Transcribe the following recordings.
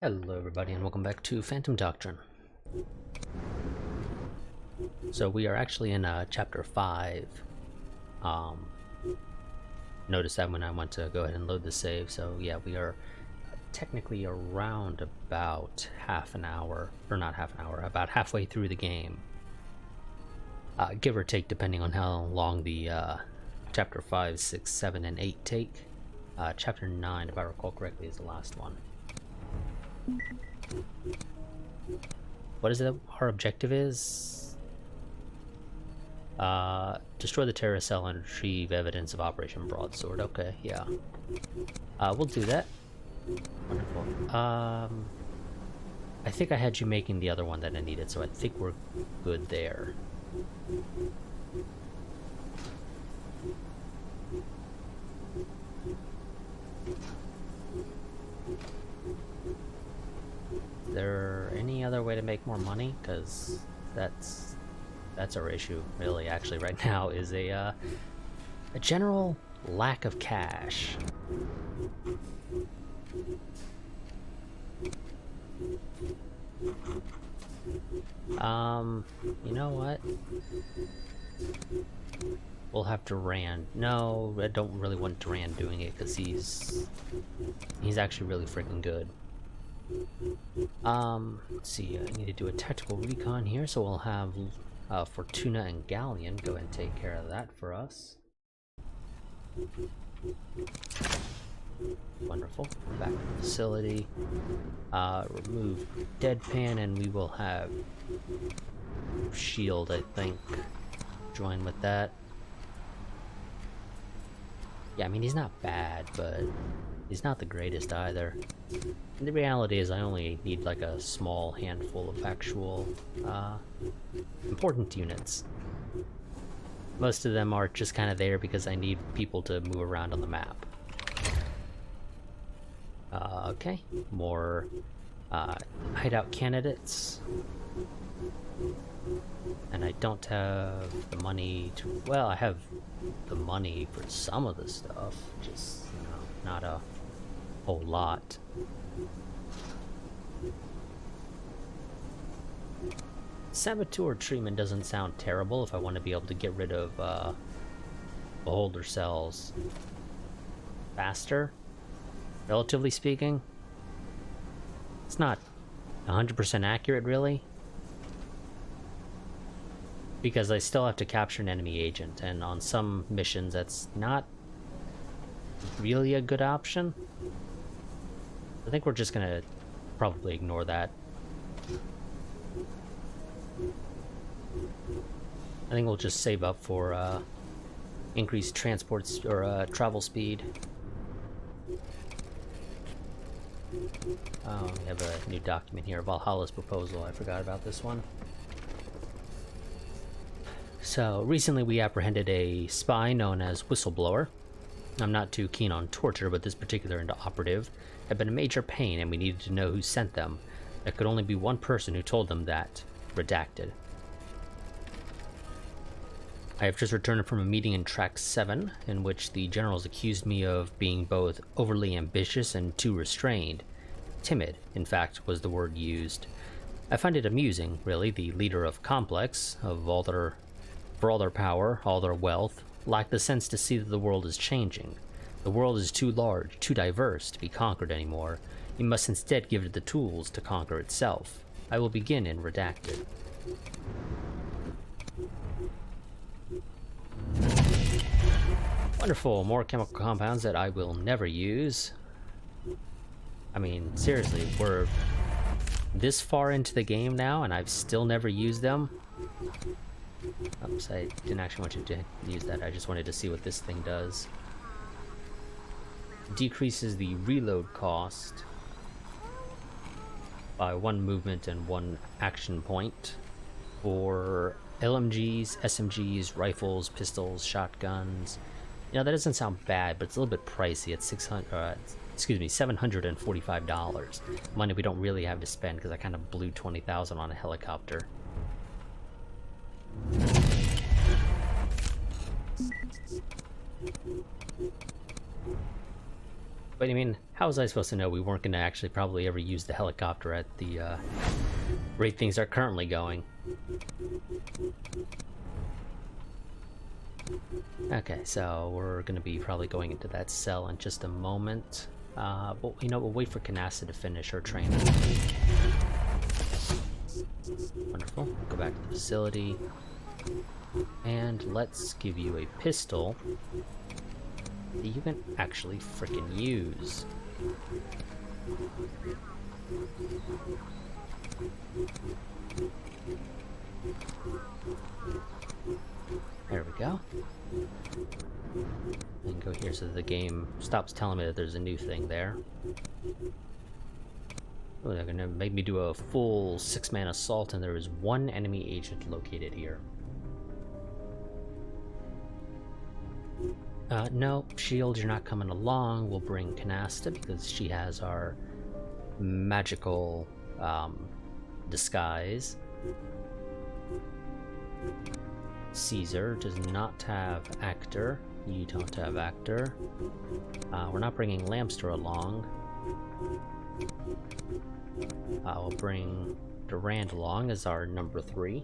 Hello everybody and welcome back to Phantom Doctrine. So we are actually in chapter 5. Notice that when I went to go ahead and load the save, so yeah, we are technically around about half an hour, or not half an hour, about halfway through the game. Give or take, depending on how long the chapter 5, 6, 7, and 8 take. Chapter 9, if I recall correctly, is the last one. What is it our objective is? Destroy the terrorist cell and retrieve evidence of Operation Broadsword. Okay, yeah. We'll do that. Wonderful. I think I had you making the other one that I needed, so I think we're good there. Is there any other way to make more money? Because that's our issue, really. Actually, right now is a general lack of cash. You know what? We'll have Duran. No, I don't really want Duran doing it because he's actually really freaking good. Let's see, I need to do a tactical recon here, so we'll have Fortuna and Galleon go ahead and take care of that for us. Wonderful. Back to the facility. Remove Deadpan, and we will have Shield, I think, join with that. Yeah, I mean, he's not bad, but he's not the greatest either. And the reality is I only need like a small handful of actual important units. Most of them are just kind of there because I need people to move around on the map. Okay, more hideout candidates. And I don't have the money to... Well, I have the money for some of the stuff, just, you know, not a whole lot. Saboteur treatment doesn't sound terrible if I want to be able to get rid of beholder cells faster, relatively speaking. It's not 100% accurate, really, because I still have to capture an enemy agent, and on some missions that's not really a good option. I think we're just gonna probably ignore that. I think we'll just save up for increased transport or travel speed. Oh, we have a new document here, Valhalla's proposal. I forgot about this one. So, recently we apprehended a spy known as Whistleblower. I'm not too keen on torture, but this particular operative had been a major pain, and we needed to know who sent them. There could only be one person who told them that. Redacted. I have just returned from a meeting in Track 7, in which the generals accused me of being both overly ambitious and too restrained. Timid, in fact, was the word used. I find it amusing, really. The leader of Complex, for all their power, all their wealth, lack the sense to see that the world is changing. The world is too large, too diverse to be conquered anymore. You must instead give it the tools to conquer itself. I will begin in Redacted. Wonderful, more chemical compounds that I will never use. I mean, seriously, we're this far into the game now and I've still never used them. Oops, I didn't actually want you to use that. I just wanted to see what this thing does. Decreases the reload cost by 1 movement and 1 action point for LMGs, SMGs, rifles, pistols, shotguns. You know, that doesn't sound bad, but it's a little bit pricey. It's $745. Money we don't really have to spend because I kind of blew $20,000 on a helicopter. But I mean, how was I supposed to know we weren't going to actually probably ever use the helicopter at the rate things are currently going? Okay, so we're going to be probably going into that cell in just a moment. But you know, we'll wait for Canasta to finish her training. Wonderful. Go back to the facility. And let's give you a pistol that you can actually frickin' use. There we go. And go here so that the game stops telling me that there's a new thing there. Oh, they're gonna make me do a full 6-man assault, and there is one enemy agent located here. No, Shield, you're not coming along. We'll bring Canasta because she has our magical disguise. Caesar does not have Actor. You don't have Actor. We're not bringing Lamster along. I'll bring Durand along as our number 3.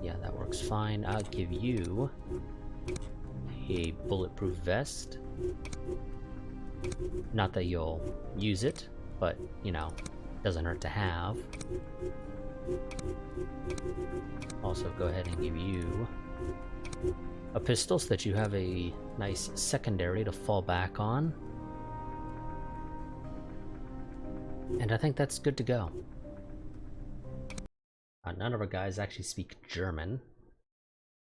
Yeah, that works fine. I'll give you a bulletproof vest. Not that you'll use it, but, you know, doesn't hurt to have. Also, go ahead and give you a pistol so that you have a nice secondary to fall back on. And I think that's good to go. None of our guys actually speak German.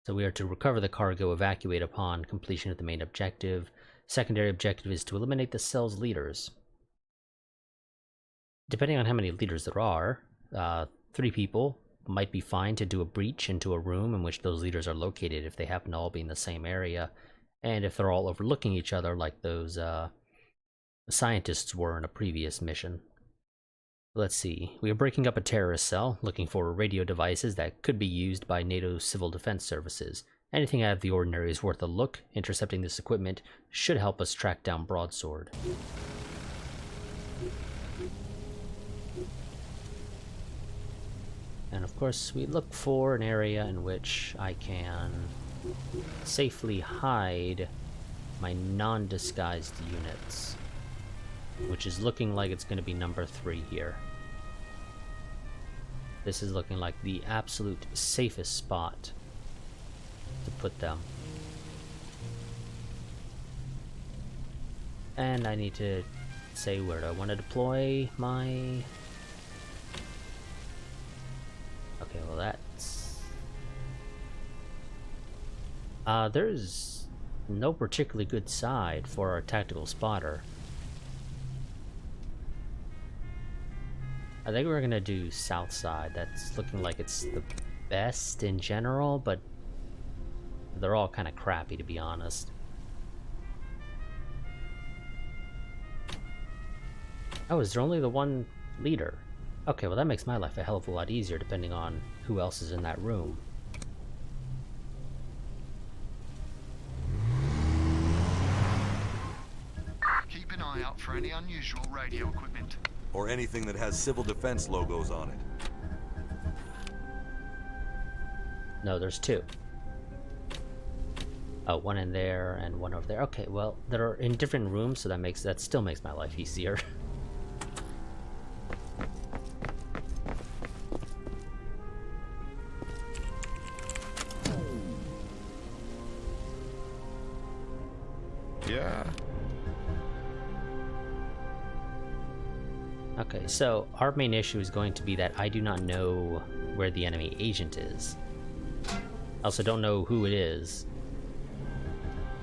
So we are to recover the cargo, evacuate upon completion of the main objective. Secondary objective is to eliminate the cell's leaders. Depending on how many leaders there are, 3 people might be fine to do a breach into a room in which those leaders are located if they happen to all be in the same area, and if they're all overlooking each other like those scientists were in a previous mission. Let's see, we are breaking up a terrorist cell, looking for radio devices that could be used by NATO civil defense services. Anything out of the ordinary is worth a look. Intercepting this equipment should help us track down Broadsword. And of course, we look for an area in which I can safely hide my non-disguised units, which is looking like it's going to be number 3 here. This is looking like the absolute safest spot to put them. And I need to say where do I want to deploy my... Okay, well that's... there's no particularly good side for our tactical spotter. I think we're gonna do south side. That's looking like it's the best in general, but they're all kind of crappy, to be honest. Oh, is there only the one leader? Okay, well that makes my life a hell of a lot easier depending on who else is in that room. Keep an eye out for any unusual radio equipment. Or anything that has civil defense logos on it. No, there's 2. Oh, one in there and one over there. Okay, well, they're in different rooms, so that still makes my life easier. Yeah. Okay, so our main issue is going to be that I do not know where the enemy agent is. I also don't know who it is.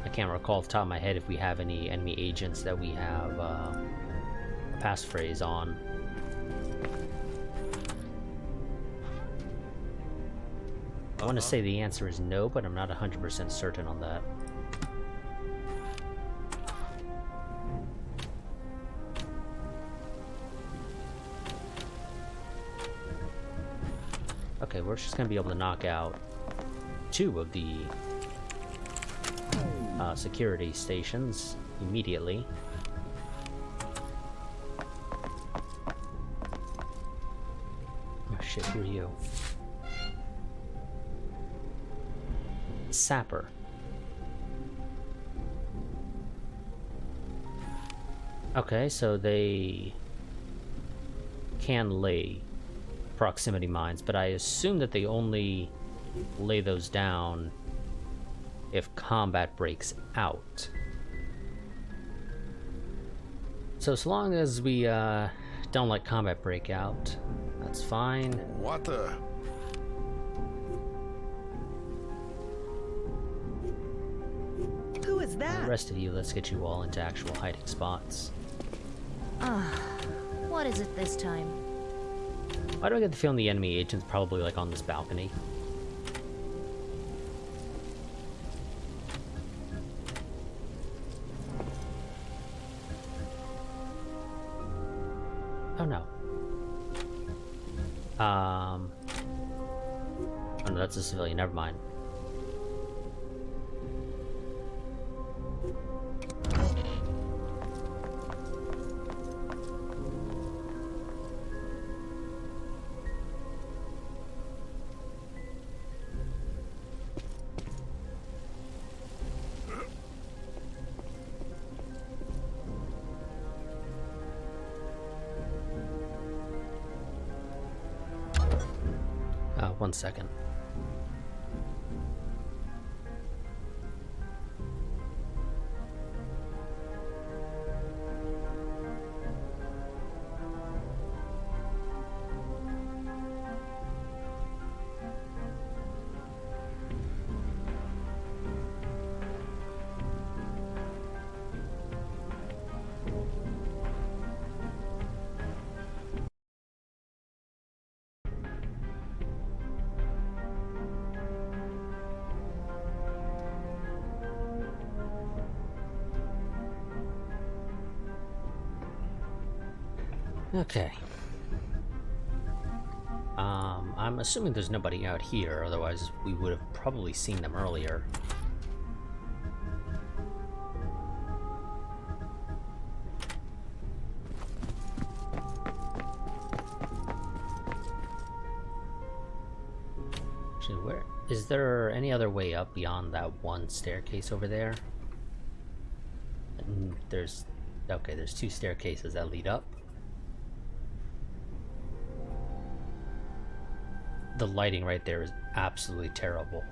I can't recall off the top of my head if we have any enemy agents that we have a passphrase on. I want to say the answer is no, but I'm not 100% certain on that. Okay, we're just gonna be able to knock out 2 of the security stations immediately. Oh shit, who are you? Sapper. Okay, so they can lay proximity mines, but I assume that they only lay those down if combat breaks out. So as long as we don't let combat break out, that's fine. What the? Who is that? The rest of you, let's get you all into actual hiding spots. What is it this time? Why do I get the feeling the enemy agent's probably like on this balcony? Oh no. Oh no, that's a civilian, never mind. One second. Okay. I'm assuming there's nobody out here, otherwise we would have probably seen them earlier. Actually, where is there any other way up beyond that one staircase over there? And there's two staircases that lead up. The lighting right there is absolutely terrible.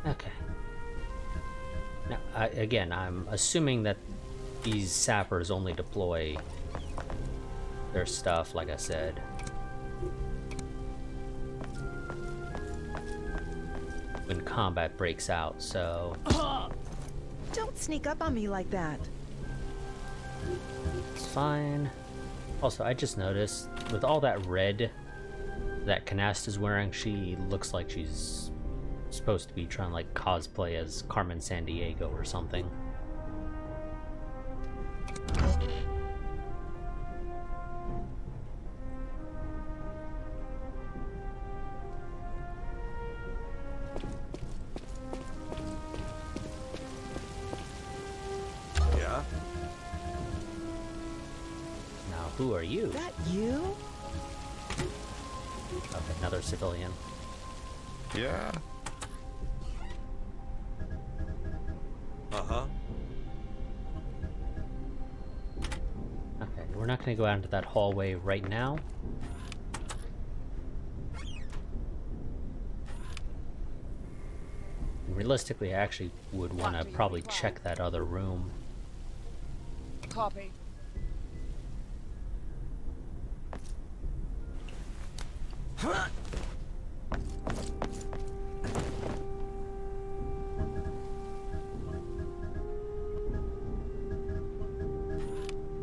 Okay. Now, again, I'm assuming that these sappers only deploy their stuff, like I said, when combat breaks out, so... Don't sneak up on me like that. It's fine. Also, I just noticed, with all that red that Canasta's wearing, she looks like she's supposed to be trying to, like, cosplay as Carmen Sandiego or something. Who are you? That you? Okay, another civilian. Yeah. Uh-huh. Okay, we're not going to go out into that hallway right now. Realistically, I actually would want to probably check that other room. Copy.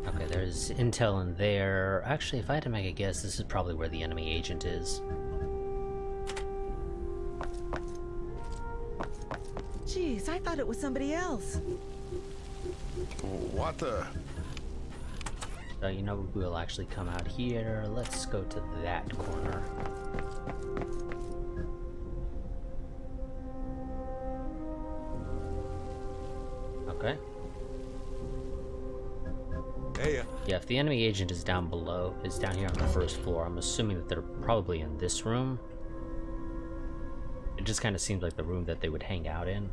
Okay, there's intel in there. Actually, if I had to make a guess, this is probably where the enemy agent is. Jeez, I thought it was somebody else. What the? You know, we'll actually come out here. Let's go to that corner. Okay. Hey, Yeah, if the enemy agent is down below, is down here on the first floor, I'm assuming that they're probably in this room. It just kind of seems like the room that they would hang out in.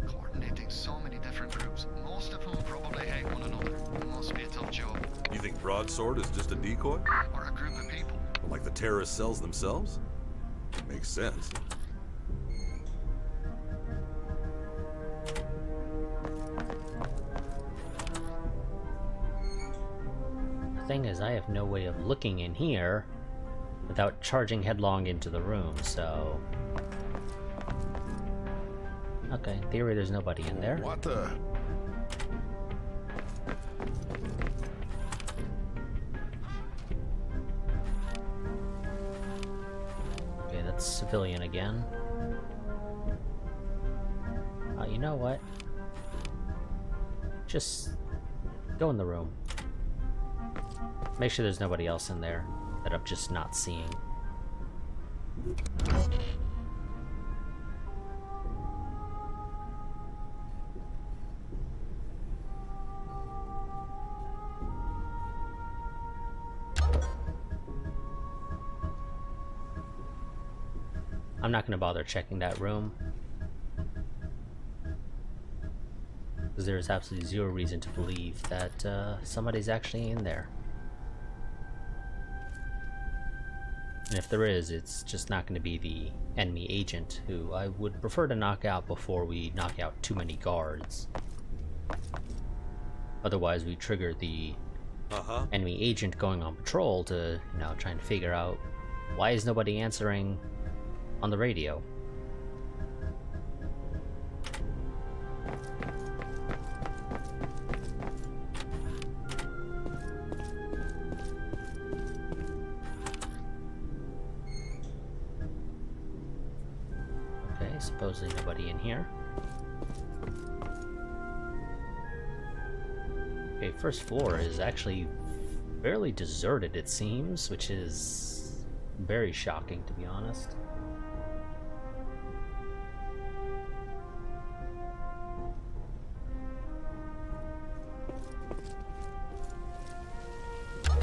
Coordinating so many different groups, most of whom probably hate one another. Must be a tough job. you think Broadsword is just a decoy? Or a group of people. Like the terrorist cells themselves? Makes sense. The thing is, I have no way of looking in here without charging headlong into the room, so... Okay, in theory there's nobody in there. What the? Okay, that's civilian again. You know what? Just go in the room. Make sure there's nobody else in there that I'm just not seeing. I'm not going to bother checking that room, because there's absolutely zero reason to believe that somebody's actually in there. And if there is, it's just not going to be the enemy agent, who I would prefer to knock out before we knock out too many guards. Otherwise, we trigger the enemy agent going on patrol to, you know, trying to figure out why is nobody answering on the radio. Okay, supposedly nobody in here. Okay, first floor is actually fairly deserted, it seems, which is very shocking, to be honest.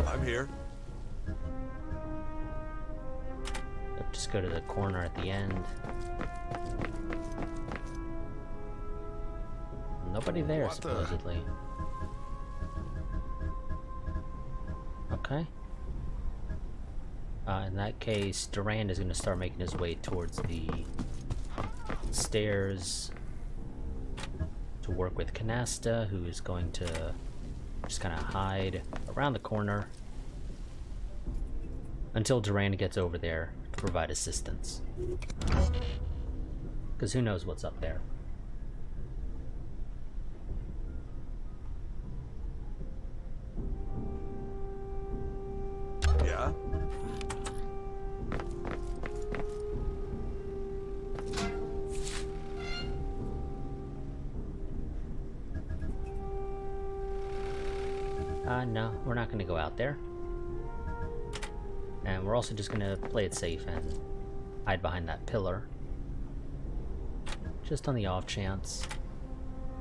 I'm here. Just go to the corner at the end. Nobody there, What the? supposedly. Okay. In that case, Durand is going to start making his way towards the stairs to work with Canasta, who is going to just kind of hide around the corner until Durand gets over there to provide assistance. Because who knows what's up there. Yeah? No, we're not going to go out there. And we're also just going to play it safe and hide behind that pillar. Just on the off chance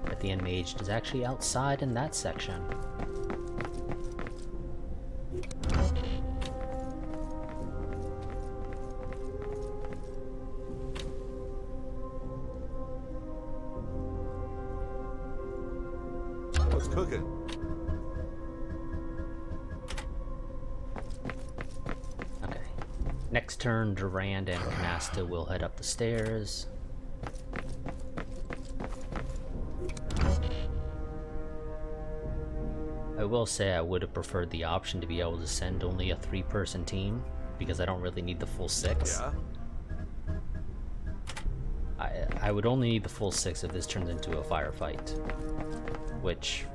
that the enemy agent is actually outside in that section. What's cooking? Okay. Next turn, Durand and Canasta will head up the stairs. I will say I would have preferred the option to be able to send only a 3-person team, because I don't really need the full 6. Yeah? I would only need the full 6 if this turns into a firefight, which,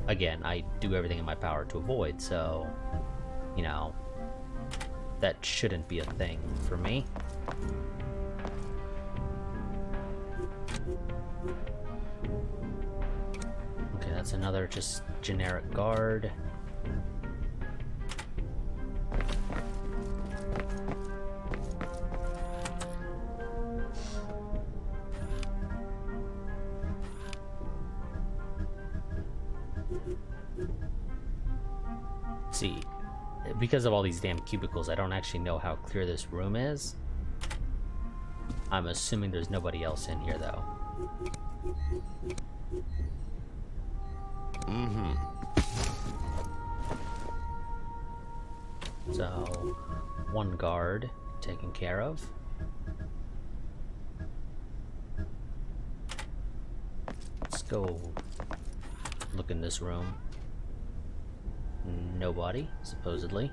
again, I do everything in my power to avoid, so, you know, that shouldn't be a thing for me. Okay, that's another just generic guard. See, because of all these damn cubicles, I don't actually know how clear this room is. I'm assuming there's nobody else in here, though. So, one guard taken care of. Let's go look in this room. Nobody, supposedly.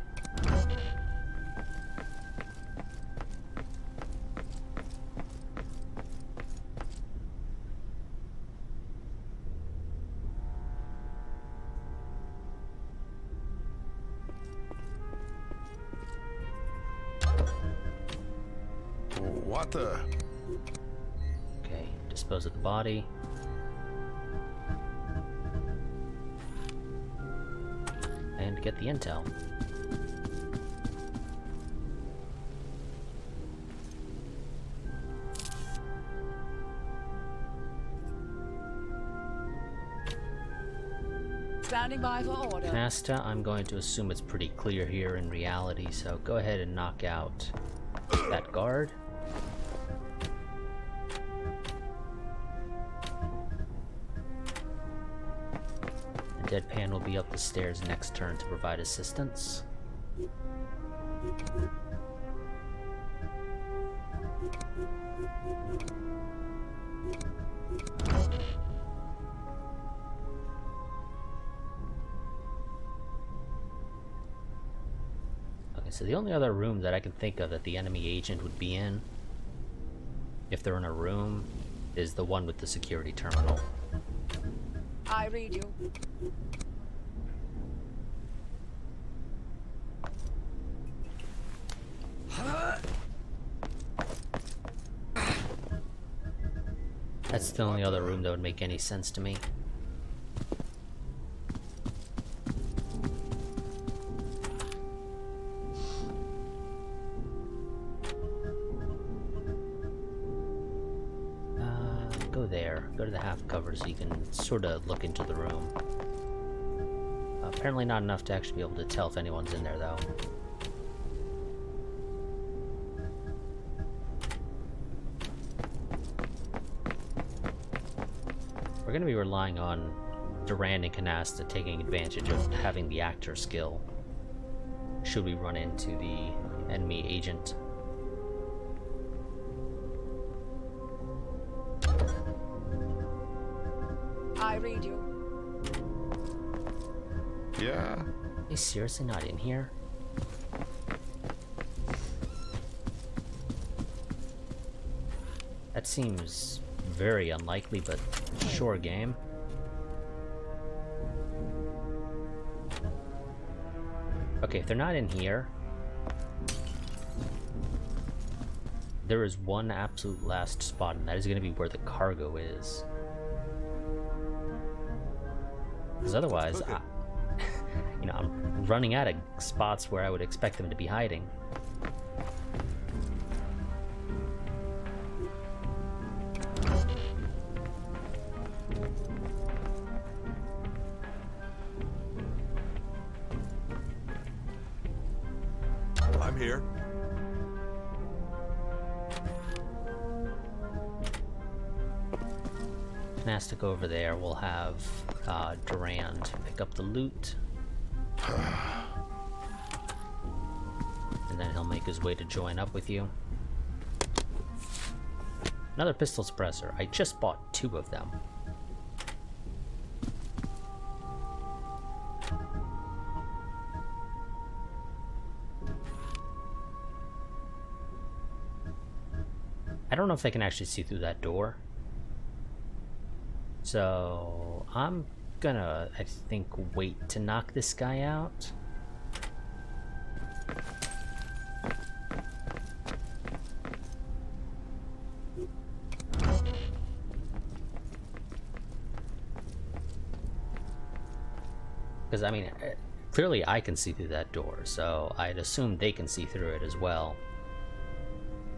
What the? Okay, dispose of the body. And get the intel. Standing by for order. Canasta, I'm going to assume it's pretty clear here in reality, so go ahead and knock out that guard. Deadpan will be up the stairs next turn to provide assistance. Okay, so the only other room that I can think of that the enemy agent would be in, if they're in a room, is the one with the security terminal. I read you. That's the only other room that would make any sense to me. Go there. Go to the half cover so you can sort of look into the room. Apparently not enough to actually be able to tell if anyone's in there, though. We're going to be relying on Durand and Canasta taking advantage of having the actor skill should we run into the enemy agent. I read you. Yeah. Are they seriously not in here? That seems very unlikely, but sure game. Okay, if they're not in here, there is one absolute last spot, and that is going to be where the cargo is. Because otherwise, I'm running out of spots where I would expect them to be hiding. I'm here. Canasta over there. We'll have Durand pick up the loot. And then he'll make his way to join up with you. Another pistol suppressor. I just bought 2 of them. I don't know if I can actually see through that door. So I'm gonna, I think, wait to knock this guy out. Because, I mean, clearly I can see through that door, so I'd assume they can see through it as well.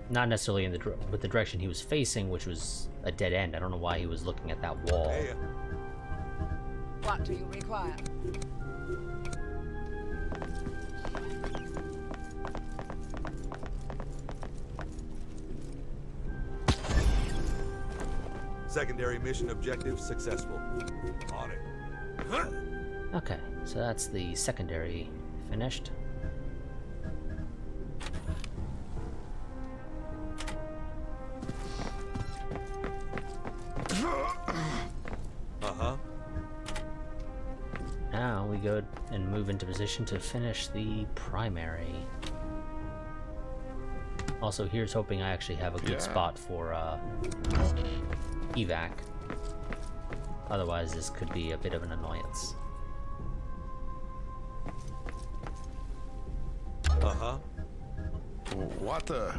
Not necessarily in with the direction he was facing, which was a dead end. I don't know why he was looking at that wall. Hey, What do you require? secondary mission objective successful. On it. Huh? Okay, so that's the secondary finished. Uh-huh. Now we go and move into position to finish the primary. Also, here's hoping I actually have a good spot for evac. Otherwise, this could be a bit of an annoyance. Uh-huh. What the?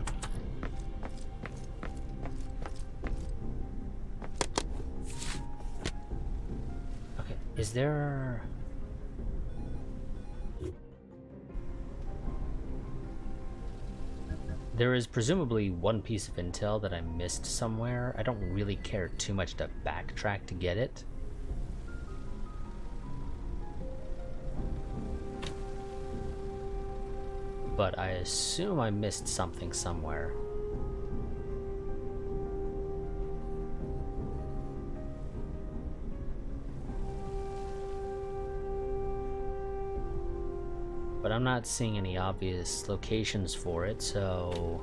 Okay, is there... There is presumably one piece of intel that I missed somewhere. I don't really care too much to backtrack to get it. But I assume I missed something somewhere. But I'm not seeing any obvious locations for it, so...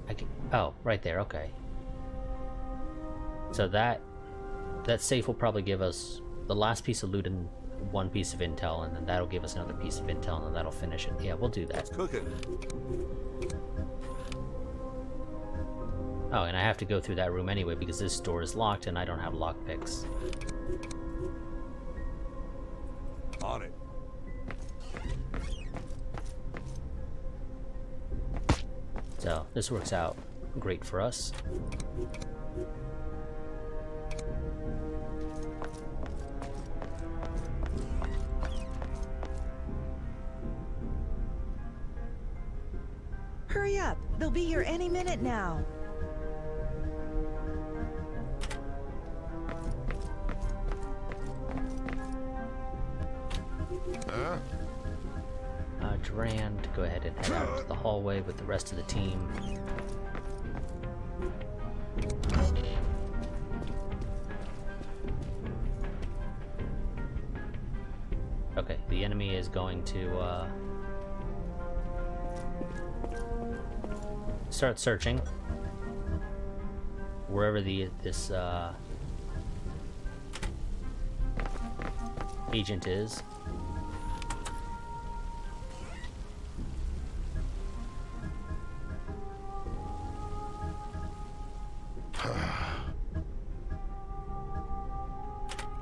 I can... Oh, right there, okay. So that safe will probably give us the last piece of loot and one piece of intel, and then that'll give us another piece of intel, and then that'll finish it. Yeah, we'll do that. It's cooking. Oh, and I have to go through that room anyway because this door is locked and I don't have lockpicks. On it. So, this works out great for us. Hurry up! They'll be here any minute now. Durand, go ahead and head out to the hallway with the rest of the team. Okay, the enemy is going to start searching wherever this agent is.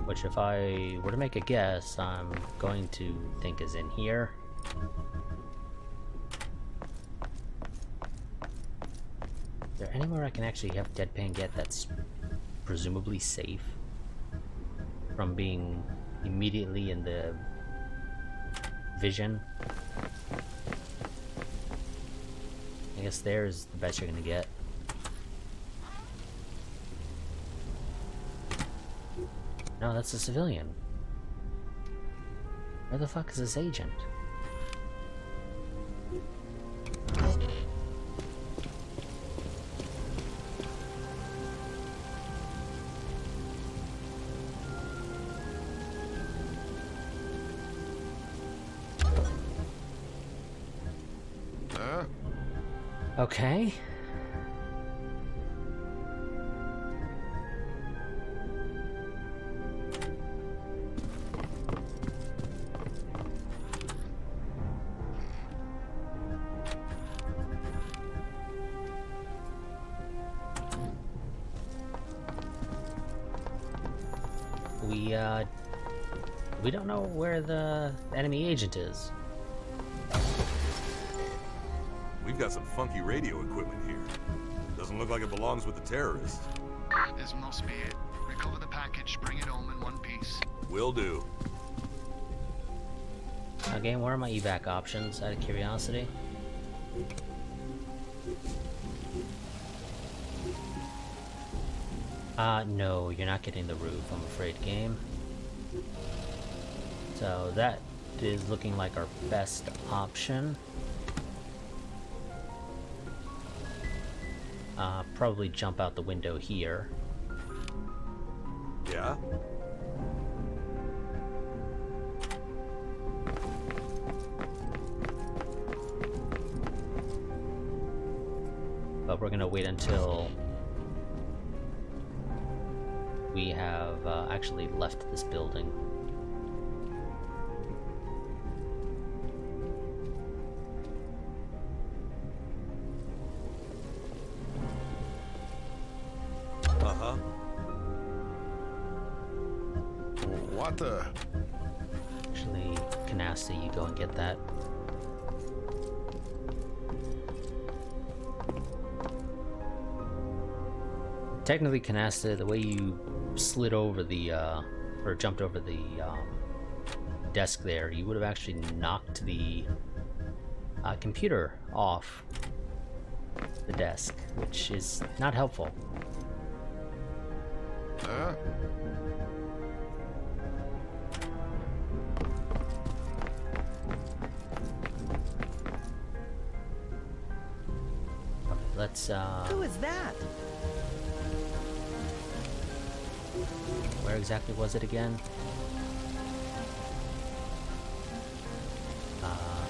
Which, if I were to make a guess, I'm going to think is in here. Is there anywhere I can actually have Deadpan get that's presumably safe from being immediately in the vision? I guess there's the best you're gonna get. No, that's a civilian. Where the fuck is this agent? Huh? Okay. We don't know where the enemy agent is. We've got some funky radio equipment here. Doesn't look like it belongs with the terrorists. This must be it. Recover the package, bring it home in one piece. Will do. Again, where are my evac options, out of curiosity? No, you're not getting the roof, I'm afraid, game. So that is looking like our best option. Probably jump out the window here. Yeah? But we're gonna wait until we have actually left this building. Uh-huh. What the? Actually, Canasta, you go and get that. Technically, Canasta, the way you slid over the, or jumped over the desk there, you would have actually knocked the computer off the desk, which is not helpful. Huh? Let's, Who is that? where exactly was it again?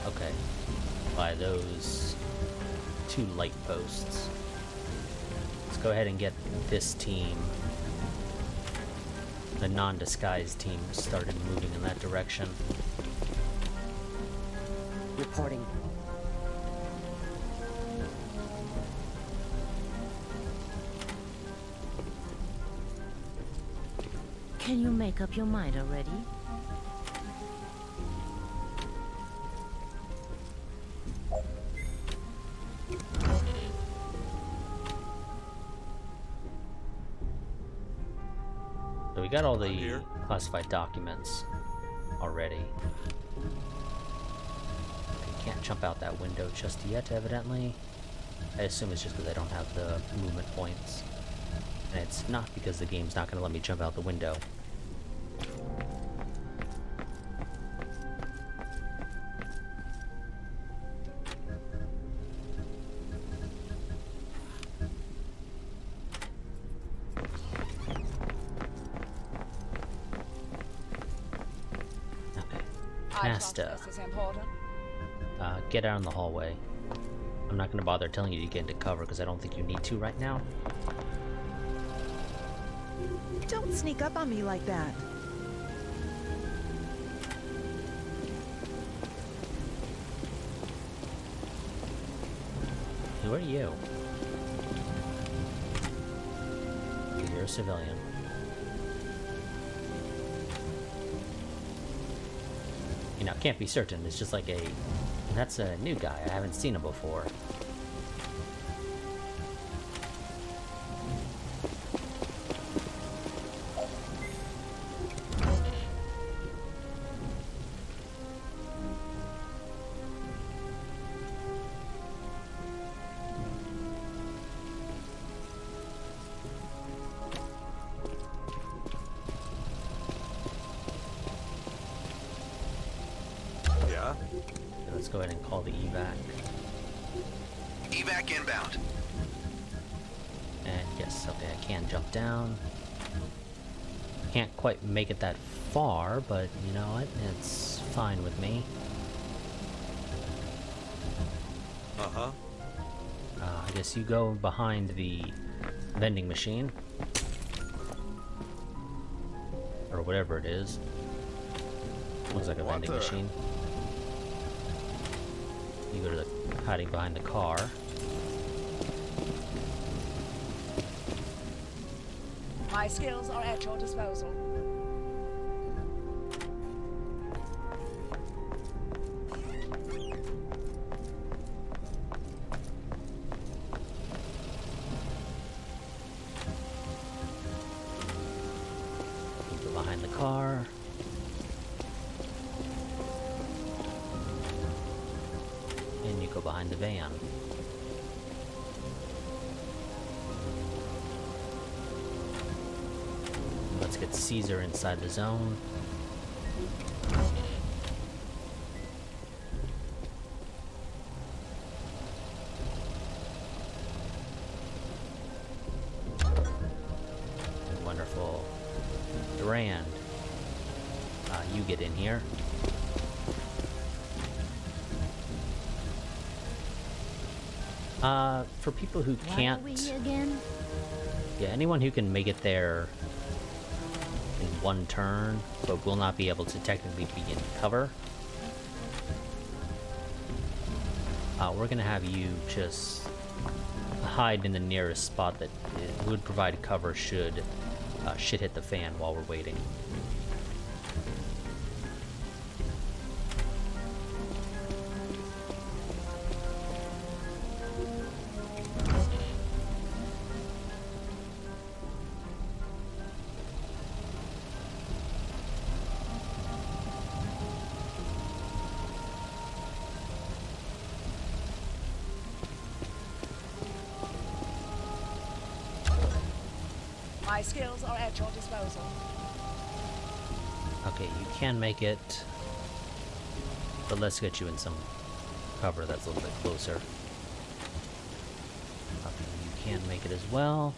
Okay. By those two light posts. Let's go ahead and get this team, the non-disguised team, started moving in that direction. Reporting. Can you make up your mind already? So we got all the Here. classified documents already. Okay, can't jump out that window just yet, evidently. I assume it's just because I don't have the movement points. And it's not because the game's not going to let me jump out the window. Okay. I trust Nasta, this is important. get out in the hallway. I'm not going to bother telling you to get into cover because I don't think you need to right now. Don't sneak up on me like that. Who are you? You're a civilian. You know, can't be certain. It's just like a... That's a new guy. I haven't seen him before. Yeah? Okay, let's go ahead and call the evac. Evac inbound. And yes, okay, I can jump down. Can't quite make it that far, but you know what? It's fine with me. Uh-huh. I guess you go behind the vending machine. Or whatever it is. Looks like a What vending the- machine. You go to the hiding behind the car. My skills are at your disposal. go behind the van. Let's get Caesar inside the zone. Wonderful. Durand, you get in here. For people who can't... Why are we here again? Yeah, anyone who can make it there in one turn, but will not be able to technically be in cover. We're gonna have you just hide in the nearest spot that would provide cover should shit hit the fan while we're waiting. My skills are at your disposal. Okay, you can make it, but let's get you in some cover that's a little bit closer. Okay, you can make it as well.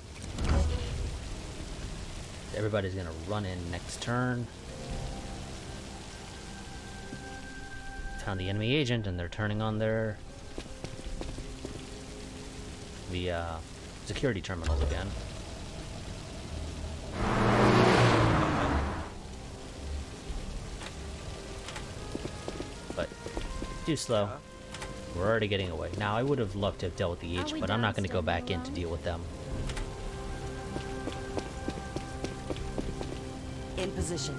Everybody's gonna run in next turn. Found the enemy agent, and they're turning on their security terminals again. But too slow. We're already getting away. Now, I would have loved to have dealt with the agent, but I'm not going to go back in to deal with them. In position.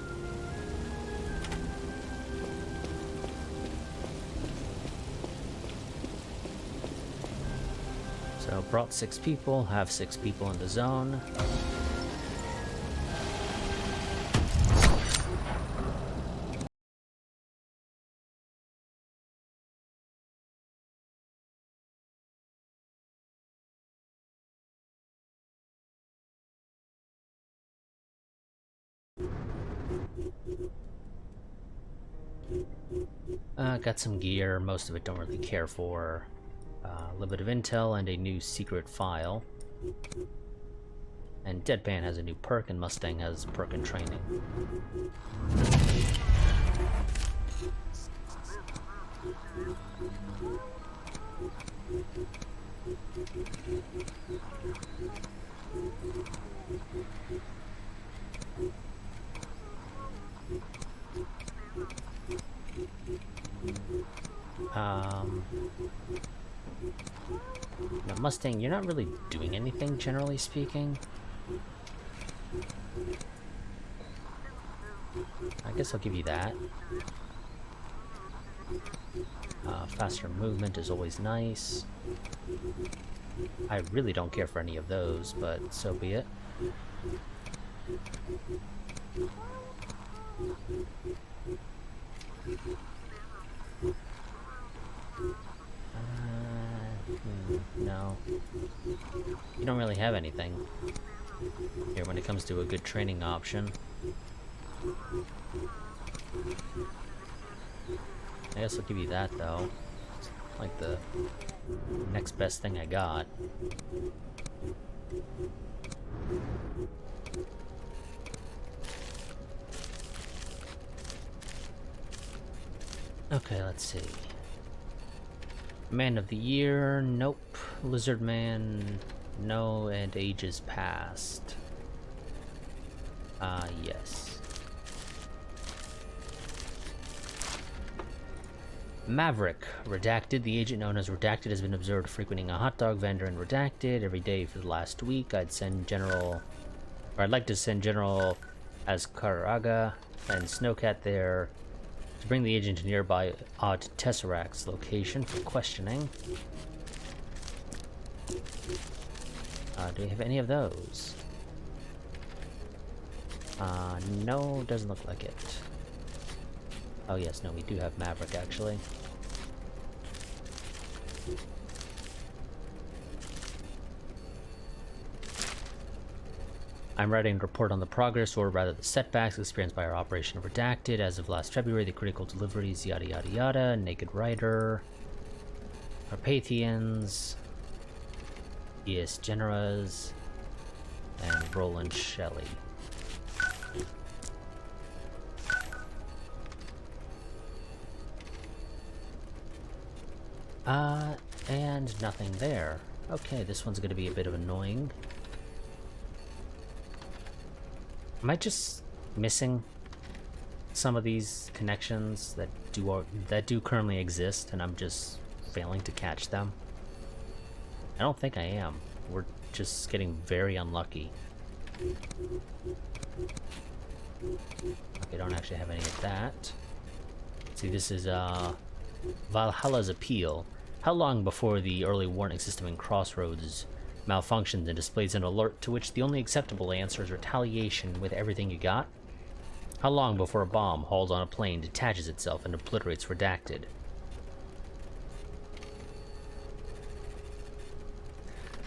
So, brought 6 people, have 6 people in the zone. Got some gear, most of it don't really care for. A little bit of intel and a new secret file. And Deadpan has a new perk, and Mustang has perk and training. Now, Mustang, you're not really doing anything, generally speaking. I guess I'll give you that. Faster movement is always nice. I really don't care for any of those, but so be it. No. You don't really have anything here when it comes to a good training option. I guess I'll give you that, though. It's like the next best thing I got. Okay, let's see. Man of the Year, nope. Lizard Man, no, and Ages Past. Yes. Maverick, Redacted. The agent known as Redacted has been observed frequenting a hot dog vendor in Redacted every day for the last week. I'd like to send General Azcaraga and Snowcat there to bring the agent to nearby Odd Tesseract's location for questioning. Do we have any of those? No, doesn't look like it. Oh yes, no, we do have Maverick, actually. I'm writing a report on the progress, or rather the setbacks, experienced by our Operation Redacted as of last February, the critical deliveries, yada yada yada, Naked Rider, Carpathians, E.S. Generas, and Roland Shelley. And nothing there. Okay, this one's gonna be a bit of annoying. Am I just missing some of these connections that do currently exist, and I'm just failing to catch them? I don't think I am. We're just getting very unlucky. Okay, don't actually have any of that. See, this is Valhalla's Appeal. How long before the early warning system in Crossroads malfunctions and displays an alert to which the only acceptable answer is retaliation with everything you got? How long before a bomb hauled on a plane detaches itself and obliterates Redacted?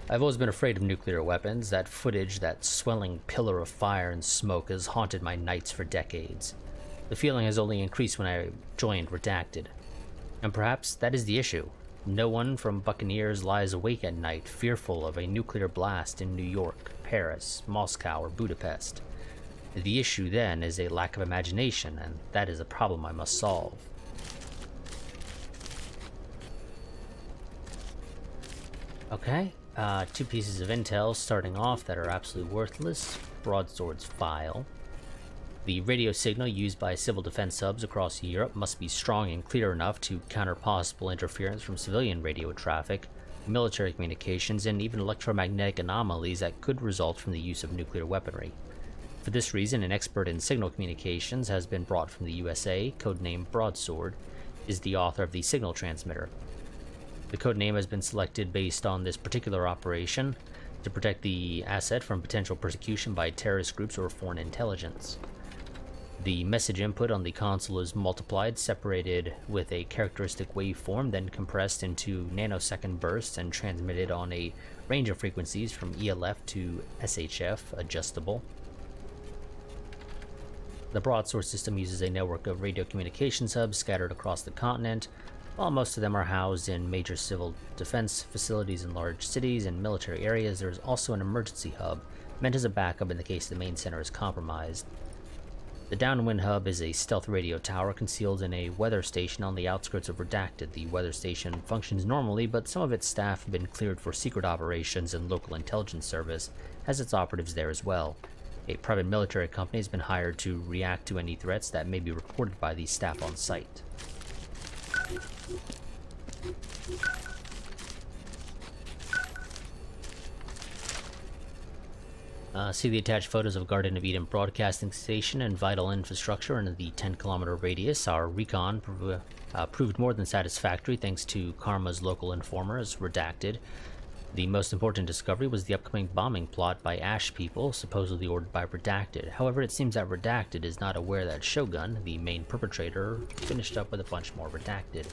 I've always been afraid of nuclear weapons. That footage, that swelling pillar of fire and smoke, has haunted my nights for decades. The feeling has only increased when I joined Redacted. And perhaps that is the issue. No one from Buccaneers lies awake at night fearful of a nuclear blast in New York, Paris, Moscow, or Budapest. The issue then is a lack of imagination, and that is a problem I must solve. Okay, 2 pieces of intel starting off that are absolutely worthless. Broadsword's file. The radio signal used by civil defense subs across Europe must be strong and clear enough to counter possible interference from civilian radio traffic, military communications, and even electromagnetic anomalies that could result from the use of nuclear weaponry. For this reason, an expert in signal communications has been brought from the USA, codenamed Broadsword, is the author of the signal transmitter. The codename has been selected based on this particular operation to protect the asset from potential persecution by terrorist groups or foreign intelligence. The message input on the console is multiplied, separated with a characteristic waveform, then compressed into nanosecond bursts and transmitted on a range of frequencies from ELF to SHF, adjustable. The Broadsword system uses a network of radio communications hubs scattered across the continent. While most of them are housed in major civil defense facilities in large cities and military areas, there is also an emergency hub, meant as a backup in the case the main center is compromised. The downwind hub is a stealth radio tower concealed in a weather station on the outskirts of Redacted. The weather station functions normally, but some of its staff have been cleared for secret operations, and local intelligence service has its operatives there as well. A private military company has been hired to react to any threats that may be reported by the staff on site. See the attached photos of Garden of Eden Broadcasting Station and vital infrastructure in the 10-kilometer radius. Our recon proved more than satisfactory thanks to Karma's local informers, Redacted. The most important discovery was the upcoming bombing plot by Ash people, supposedly ordered by Redacted. However, it seems that Redacted is not aware that Shogun, the main perpetrator, finished up with a bunch more Redacted.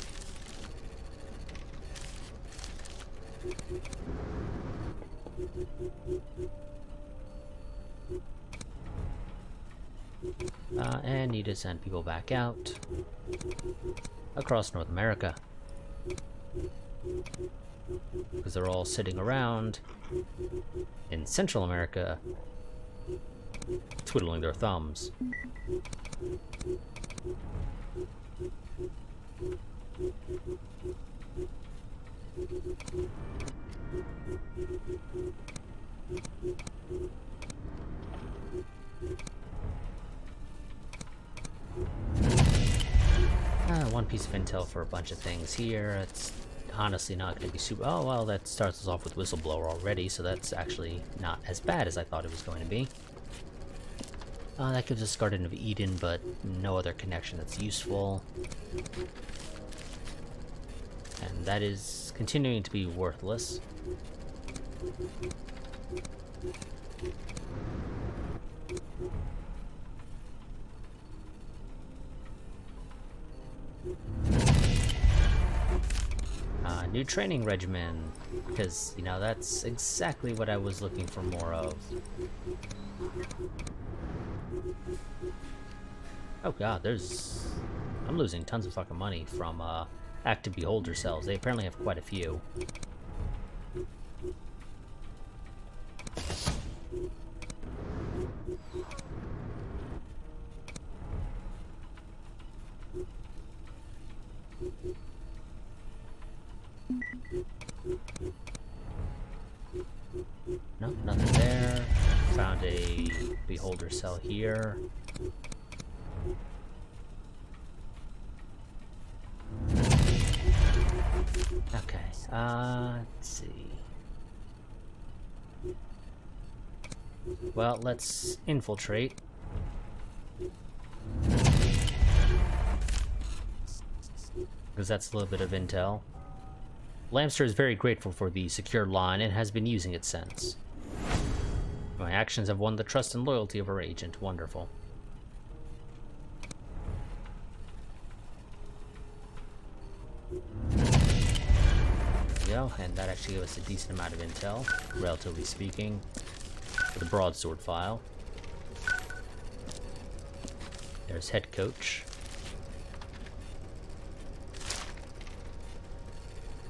And need to send people back out across North America, because they're all sitting around in Central America twiddling their thumbs. One piece of intel for a bunch of things here. It's honestly not going to be super... Oh, well, that starts us off with Whistleblower already, so that's actually not as bad as I thought it was going to be. That gives us Garden of Eden, but no other connection that's useful. And that is continuing to be worthless. New training regimen, because, you know, that's exactly what I was looking for more of. Oh god, I'm losing tons of fucking money from, active beholder cells. They apparently have quite a few. Nope, nothing there. Found a beholder cell here. Okay, let's see. Well, let's infiltrate. Because that's a little bit of intel. Lamster is very grateful for the secure line and has been using it since. My actions have won the trust and loyalty of our agent. Wonderful. There we go, and that actually gave us a decent amount of intel, relatively speaking, for the broadsword file. There's head coach.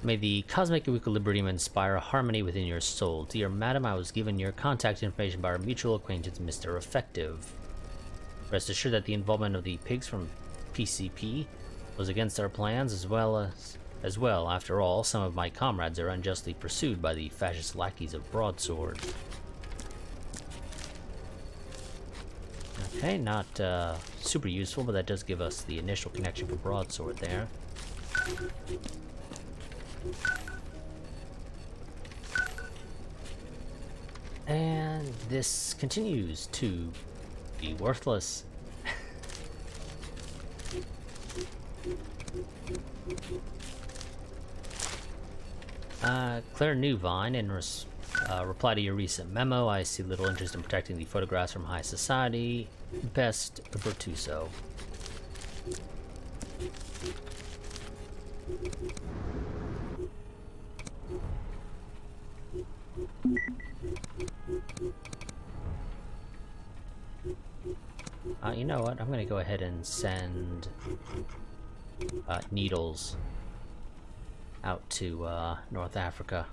May the cosmic equilibrium inspire harmony within your soul. Dear madam, I was given your contact information by our mutual acquaintance, Mr. Effective. Rest assured that the involvement of the pigs from PCP was against our plans as well. After all, some of my comrades are unjustly pursued by the fascist lackeys of Broadsword. Okay, not super useful, but that does give us the initial connection for Broadsword there. And this continues to be worthless. Claire Newvine, in reply to your recent memo, I see little interest in protecting the photographs from high society. Best Virtuoso. You know what? I'm gonna go ahead and send Needles out to North Africa.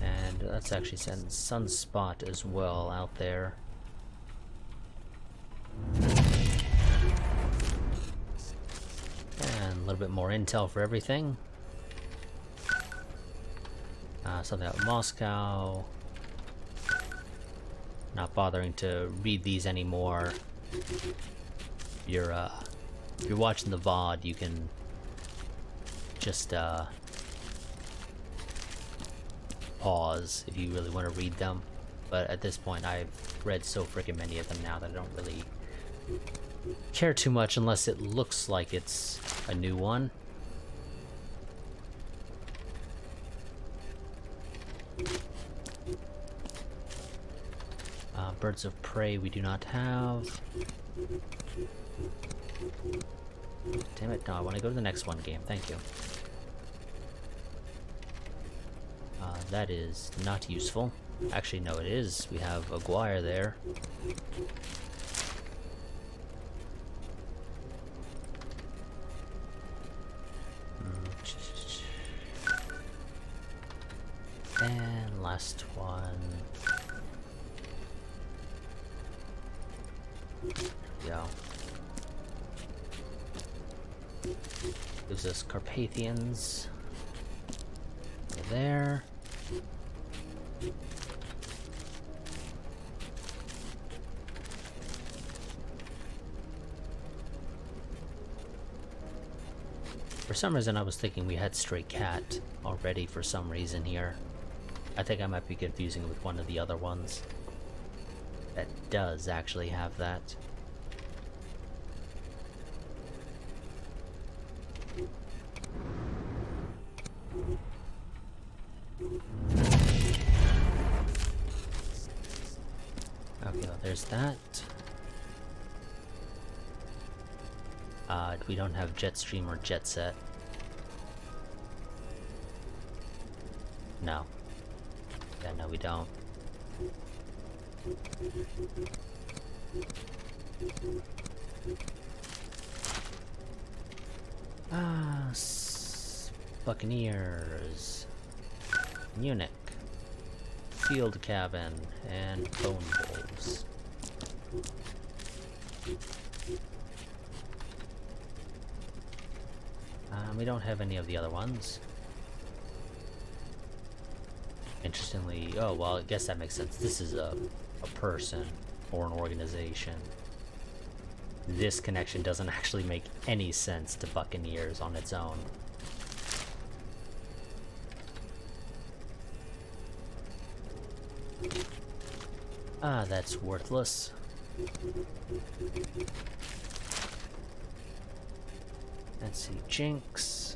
And let's actually send Sunspot as well out there. And a little bit more intel for everything. Something about Moscow. Not bothering to read these anymore. If you're watching the VOD, you can just pause if you really want to read them. But at this point, I've read so freaking many of them now that I don't really care too much unless it looks like it's a new one. Birds of Prey we do not have. Damn it, no, I want to go to the next one game, thank you. That is not useful. Actually, no, it is. We have Aguirre there. And last one. Go. Gives us Carpathians. There. For some reason I was thinking we had Stray Cat already for some reason here. I think I might be confusing it with one of the other ones. That does actually have that. Okay, well, there's that. We don't have Jetstream or Jet Set. No. Yeah, no, we don't. Buccaneers, Munich, Field Cabin, and Bone Wolves. We don't have any of the other ones. Interestingly, oh well, I guess that makes sense. This is a person or an organization. This connection doesn't actually make any sense to Buccaneers on its own. Ah, that's worthless. Let's see, Jinx,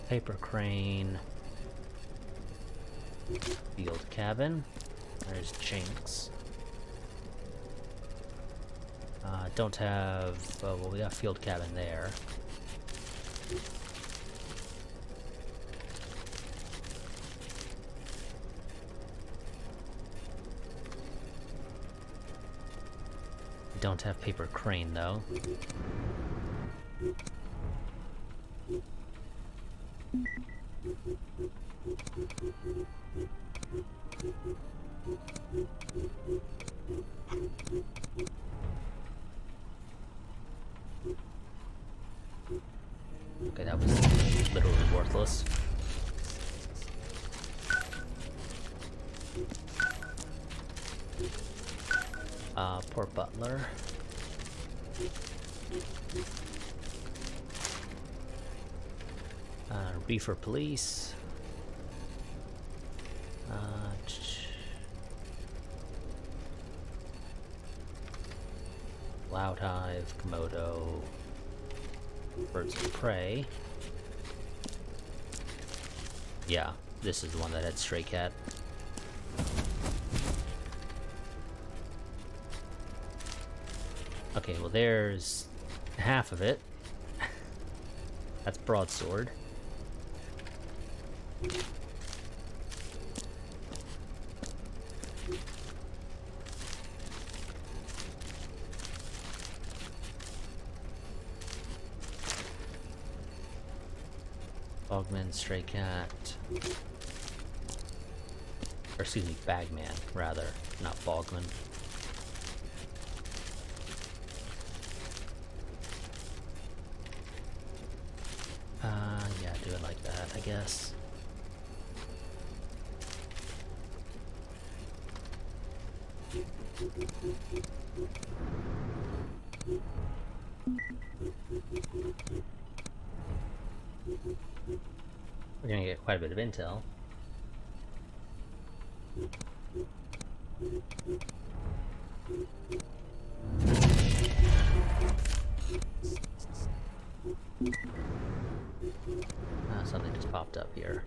Paper Crane, Field Cabin, there's Jinx. Don't have, well, we got Field Cabin there. Don't have Paper Crane though. Okay, that was literally worthless. Poor Butler. Reefer Police. Loud Hive, Komodo, Birds of Prey. Yeah, this is the one that had Stray Cat. Okay, well there's half of it. That's Broadsword. Bogman, Stray Cat. Or excuse me, Bagman, rather, not Bogman. Yeah, do it like that, I guess. We're gonna get quite a bit of intel. Something just popped up here.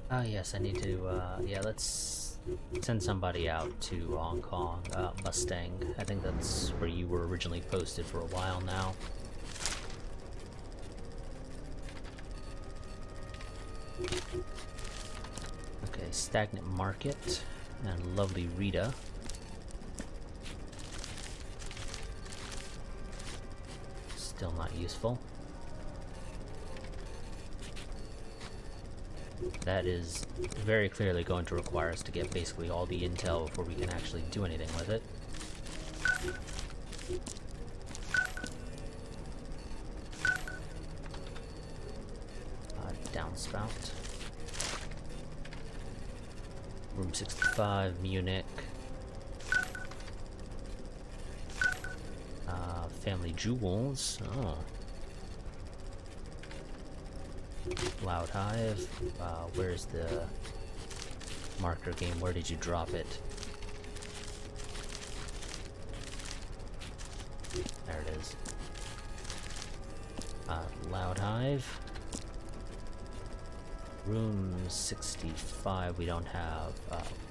Oh yes, I need to, yeah, let's send somebody out to Hong Kong. Mustang, I think that's where you were originally posted for a while now. Okay, Stagnant Market and Lovely Rita. Still not useful. That is very clearly going to require us to get basically all the intel before we can actually do anything with it. Downspout. Room 65, Munich. Family Jewels. Oh. Loud Hive. Where's the marker game? Where did you drop it? There it is. Loud Hive. Room 65, we don't have.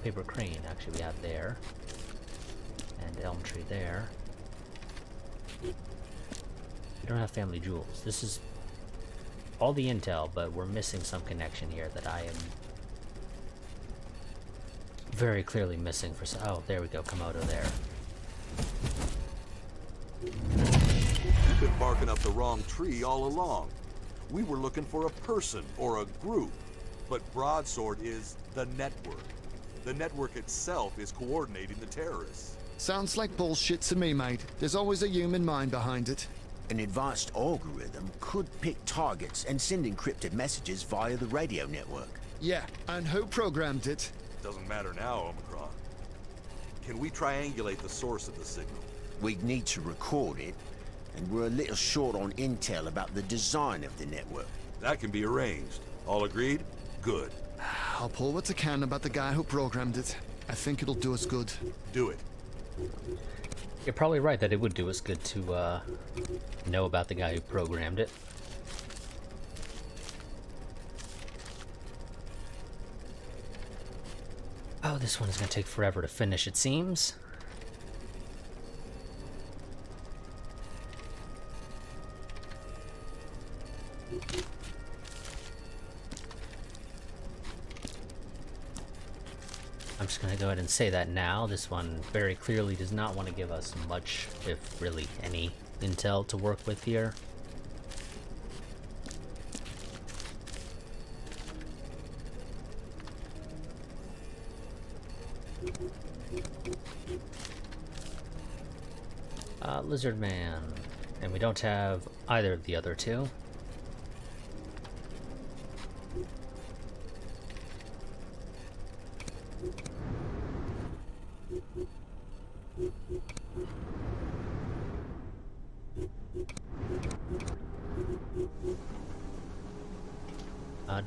Paper Crane, actually, we have there. And Elm Tree there. We don't have family jewels. This is all the intel, but we're missing some connection here that I am very clearly missing for some. Oh, there we go. Komodo there. You've been barking up the wrong tree all along. We were looking for a person or a group, but Broadsword is the network. The network itself is coordinating the terrorists. Sounds like bullshit to me, mate. There's always a human mind behind it. An advanced algorithm could pick targets and send encrypted messages via the radio network. Yeah, and who programmed it? Doesn't matter now, Omicron. Can we triangulate the source of the signal? We'd need to record it, and we're a little short on intel about the design of the network. That can be arranged. All agreed? Good. I'll pull what I can about the guy who programmed it. I think it'll do us good. Do it. You're probably right that it would do us good to know about the guy who programmed it. Oh, this one is going to take forever to finish, it seems. I'm just going to go ahead and say that now. This one very clearly does not want to give us much, if really any, intel to work with here. Lizard Man. And we don't have either of the other two.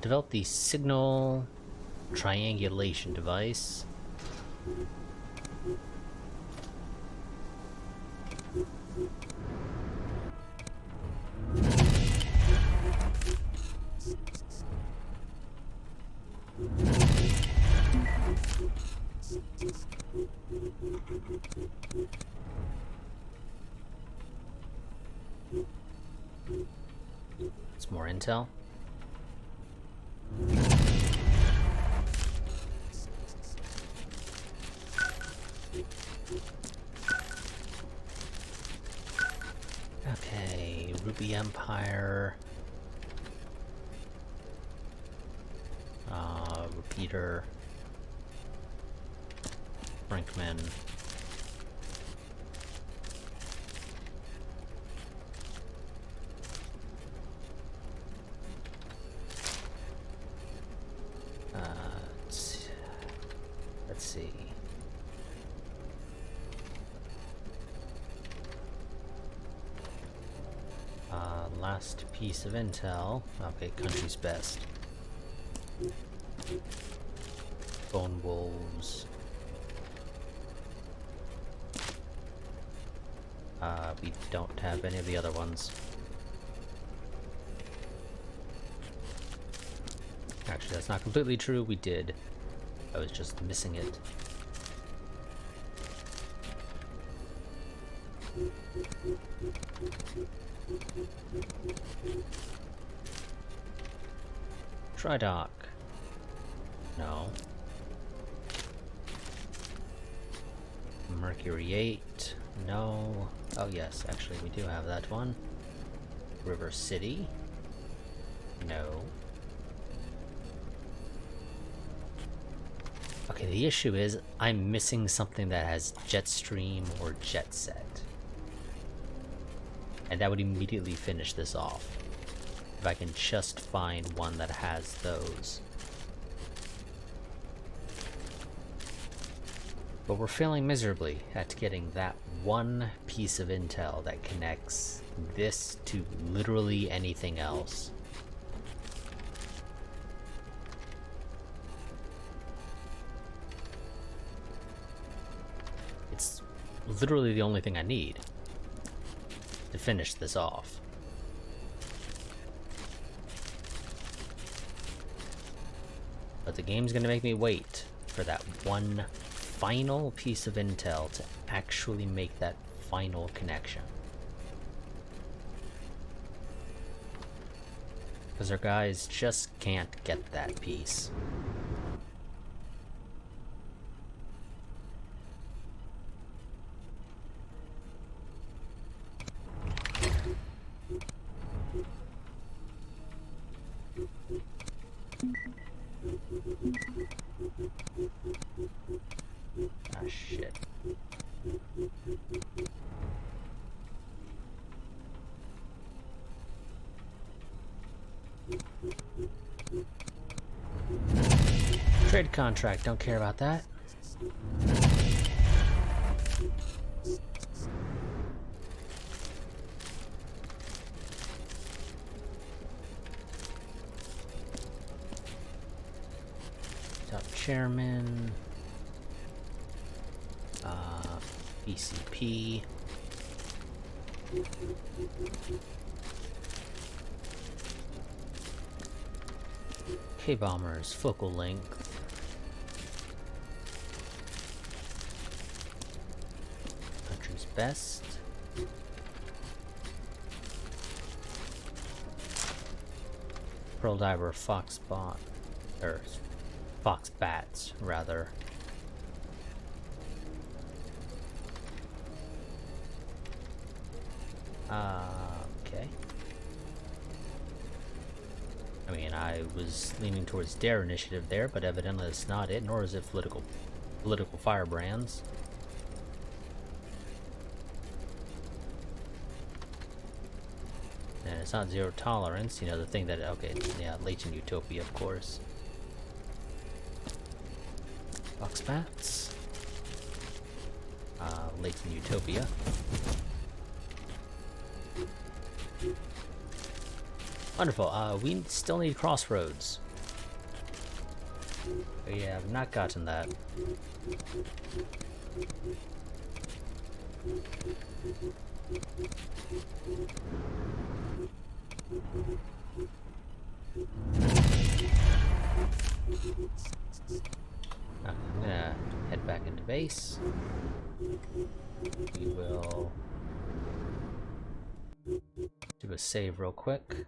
Develop the signal triangulation device. It's more intel. Okay, Ruby Empire. Repeater. Brinkman. Let's see. Last piece of intel. Okay, country's best. Bone wolves. We don't have any of the other ones. Actually, that's not completely true. We did. I was just missing it. Tridoc. No. Mercury 8. No. Oh yes, actually we do have that one. River City. No. Okay, the issue is I'm missing something that has Jetstream or Jetset. And that would immediately finish this off. If I can just find one that has those. But we're failing miserably at getting that one piece of intel that connects this to literally anything else. It's literally the only thing I need to finish this off. But the game's gonna make me wait for that one final piece of intel to actually make that final connection. Because our guys just can't get that piece. Ah, shit. Trade contract, don't care about that. Top chairman. ECP. K-bombers, focal length. Country's best. Pearl diver, fox bot, or fox bats rather. Okay. I mean, I was leaning towards Dare initiative there, but evidently it's not it, nor is it political firebrands. And it's not zero tolerance, you know, the thing that, okay, yeah, latent utopia, of course. Fox bats. Latent utopia. Wonderful. We still need crossroads. We have not gotten that. I'm gonna head back into base. We will do a save real quick.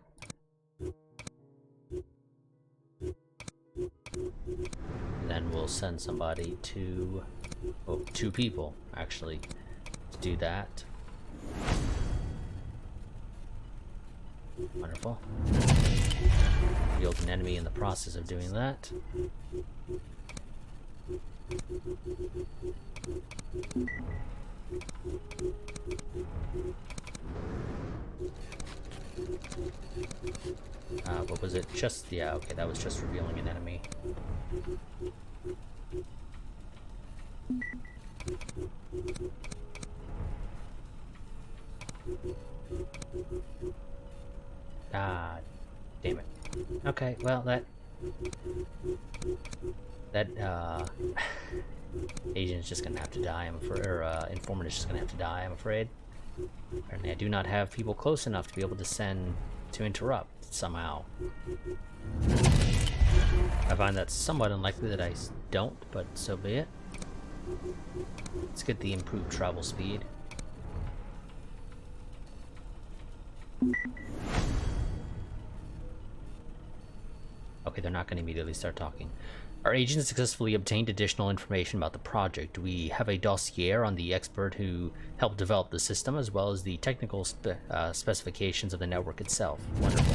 Then we'll send somebody to, oh, 2 people actually, to do that. Wonderful. Revealed an enemy in the process of doing that. What was it? Just, yeah, okay, that was just revealing an enemy. Ah, damn it. Okay, well, that agent's just gonna have to die, I'm afraid, or informant is just gonna have to die, I'm afraid. Apparently I do not have people close enough to be able to send to interrupt somehow. I find that somewhat unlikely that I don't, but so be it. Let's get the improved travel speed. Okay, they're not going to immediately start talking. Our agent successfully obtained additional information about the project. We have a dossier on the expert who helped develop the system, as well as the technical specifications of the network itself. Wonderful.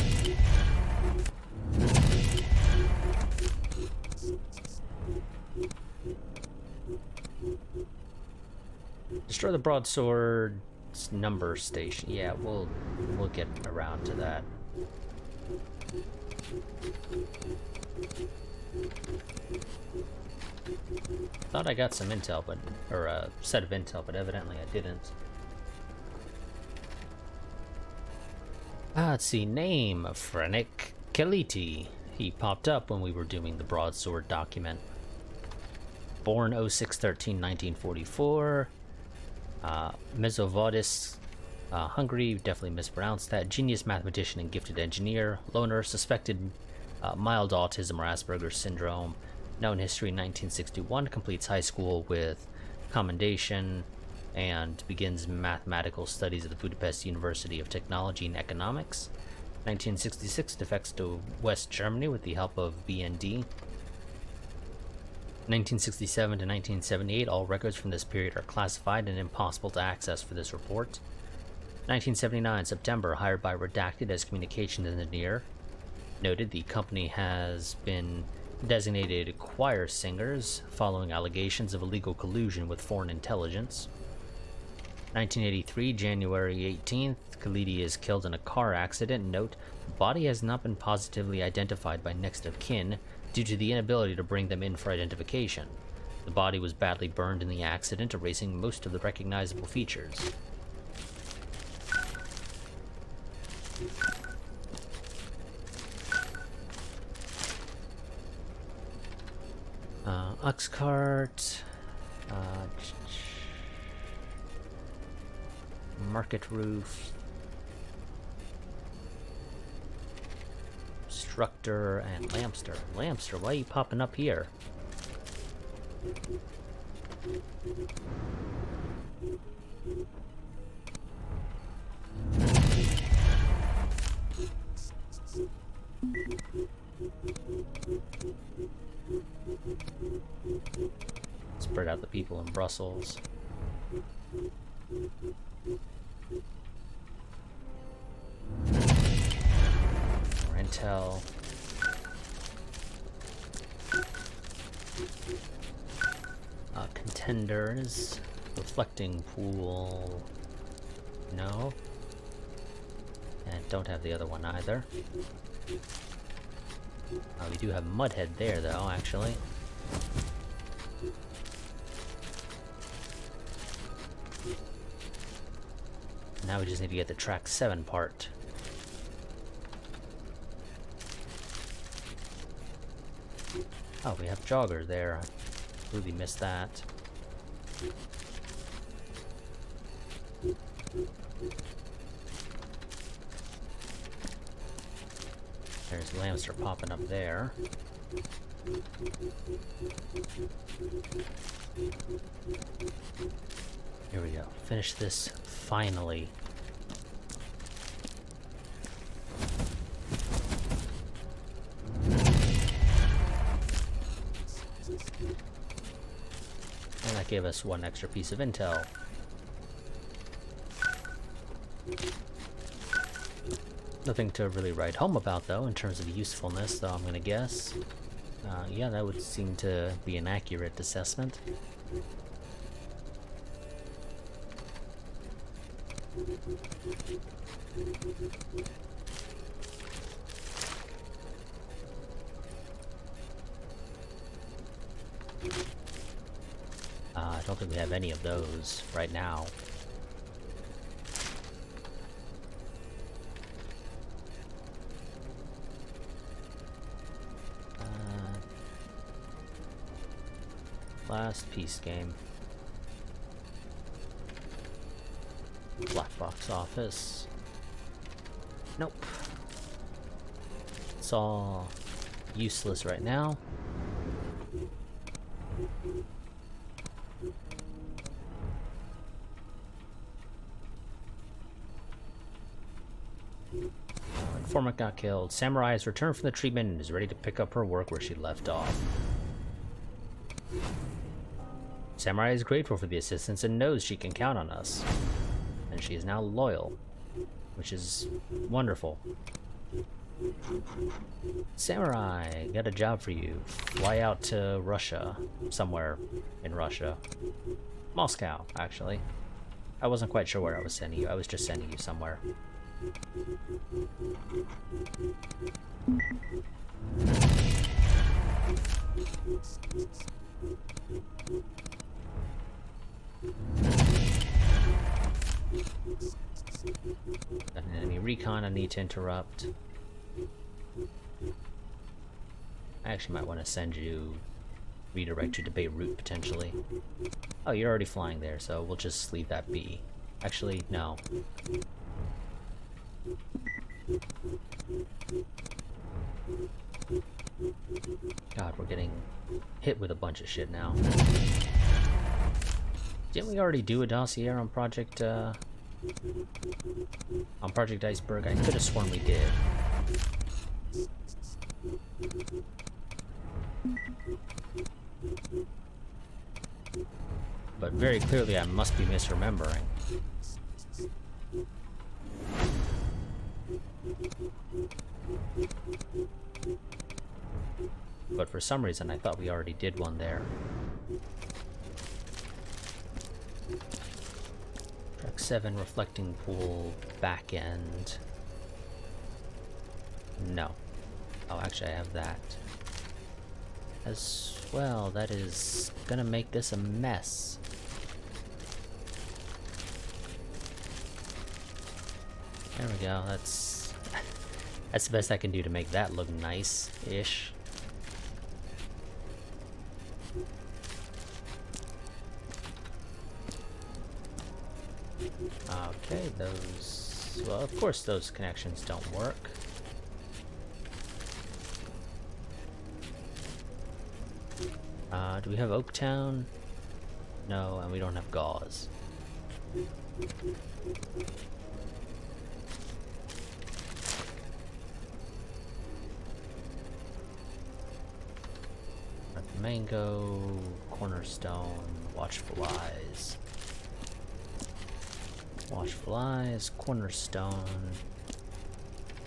Destroy the broadsword's number station. Yeah, we'll get around to that. Thought I got some intel, but, or a set of intel, but evidently I didn't. Let's see, name, Frenik Keliti. He popped up when we were doing the broadsword document. Born 06/13/1944. Mesovodis, Hungary, definitely mispronounced that. Genius mathematician and gifted engineer. Loner, suspected mild autism or Asperger's syndrome. Known history in 1961, completes high school with commendation and begins mathematical studies at the Budapest University of Technology and Economics. 1966 defects to West Germany with the help of BND. 1967 to 1978, all records from this period are classified and impossible to access for this report. 1979, September, hired by Redacted as communications engineer. Noted the company has been designated choir singers following allegations of illegal collusion with foreign intelligence. 1983, January 18th, Khalidi is killed in a car accident. Note, body has not been positively identified by next of kin due to the inability to bring them in for identification. The body was badly burned in the accident, erasing most of the recognizable features. Uxcart, Market Roof, Structor, and Lampster. Lampster, why are you popping up here? Spread out the people in Brussels. More intel. Contenders. Reflecting pool. No. And don't have the other one either. We do have Mudhead there, though, actually. Now we just need to get the track 7 part. Oh, we have Jogger there. I really missed that. There's Lamster popping up there. Here we go. Finish this finally. And that gave us one extra piece of intel. Nothing to really write home about, though, in terms of usefulness, though, I'm gonna guess. Yeah, that would seem to be an accurate assessment. I don't think we have any of those right now. Last piece game. Black box office. Nope. It's all useless right now. Informant got killed. Samurai has returned from the treatment and is ready to pick up her work where she left off. Samurai is grateful for the assistance and knows she can count on us. And she is now loyal, which is wonderful. Samurai, got a job for you. Fly out to Russia, somewhere in Russia. Moscow, actually. I wasn't quite sure where I was sending you. I was just sending you somewhere. Got an enemy recon I need to interrupt. I actually might want to send you, redirect you to Beirut potentially. Oh, you're already flying there, so we'll just leave that be. Actually, no. God, we're getting hit with a bunch of shit now. Didn't we already do a dossier on Project On Project Iceberg, I could have sworn we did. But very clearly I must be misremembering. But for some reason I thought we already did one there. Track 7, reflecting pool, back end. No. Oh, actually I have that. As well, that is gonna make this a mess. There we go, that's the best I can do to make that look nice-ish. Okay, those... well, of course those connections don't work. Do we have Oaktown? No, and we don't have gauze. Mango, Cornerstone, Watchful Eyes. Watchful Eyes, Cornerstone,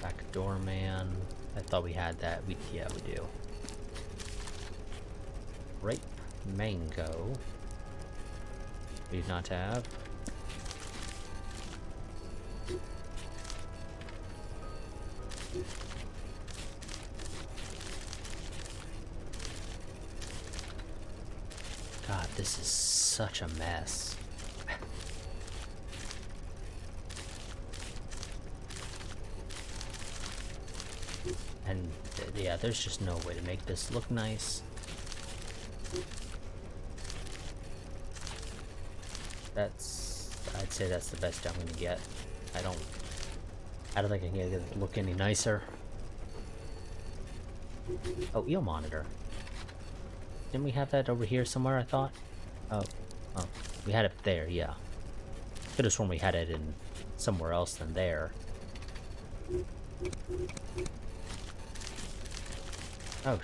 Backdoor Man. I thought we had that. Yeah, we do. Rape, Mango. We do not have. God, this is such a mess. And yeah, there's just no way to make this look nice. I'd say that's the best I'm gonna get. I don't think I can get it to look any nicer. Oh, eel monitor. Didn't we have that over here somewhere, I thought? Oh, we had it there, yeah. Could have sworn we had it in somewhere else than there. Oh,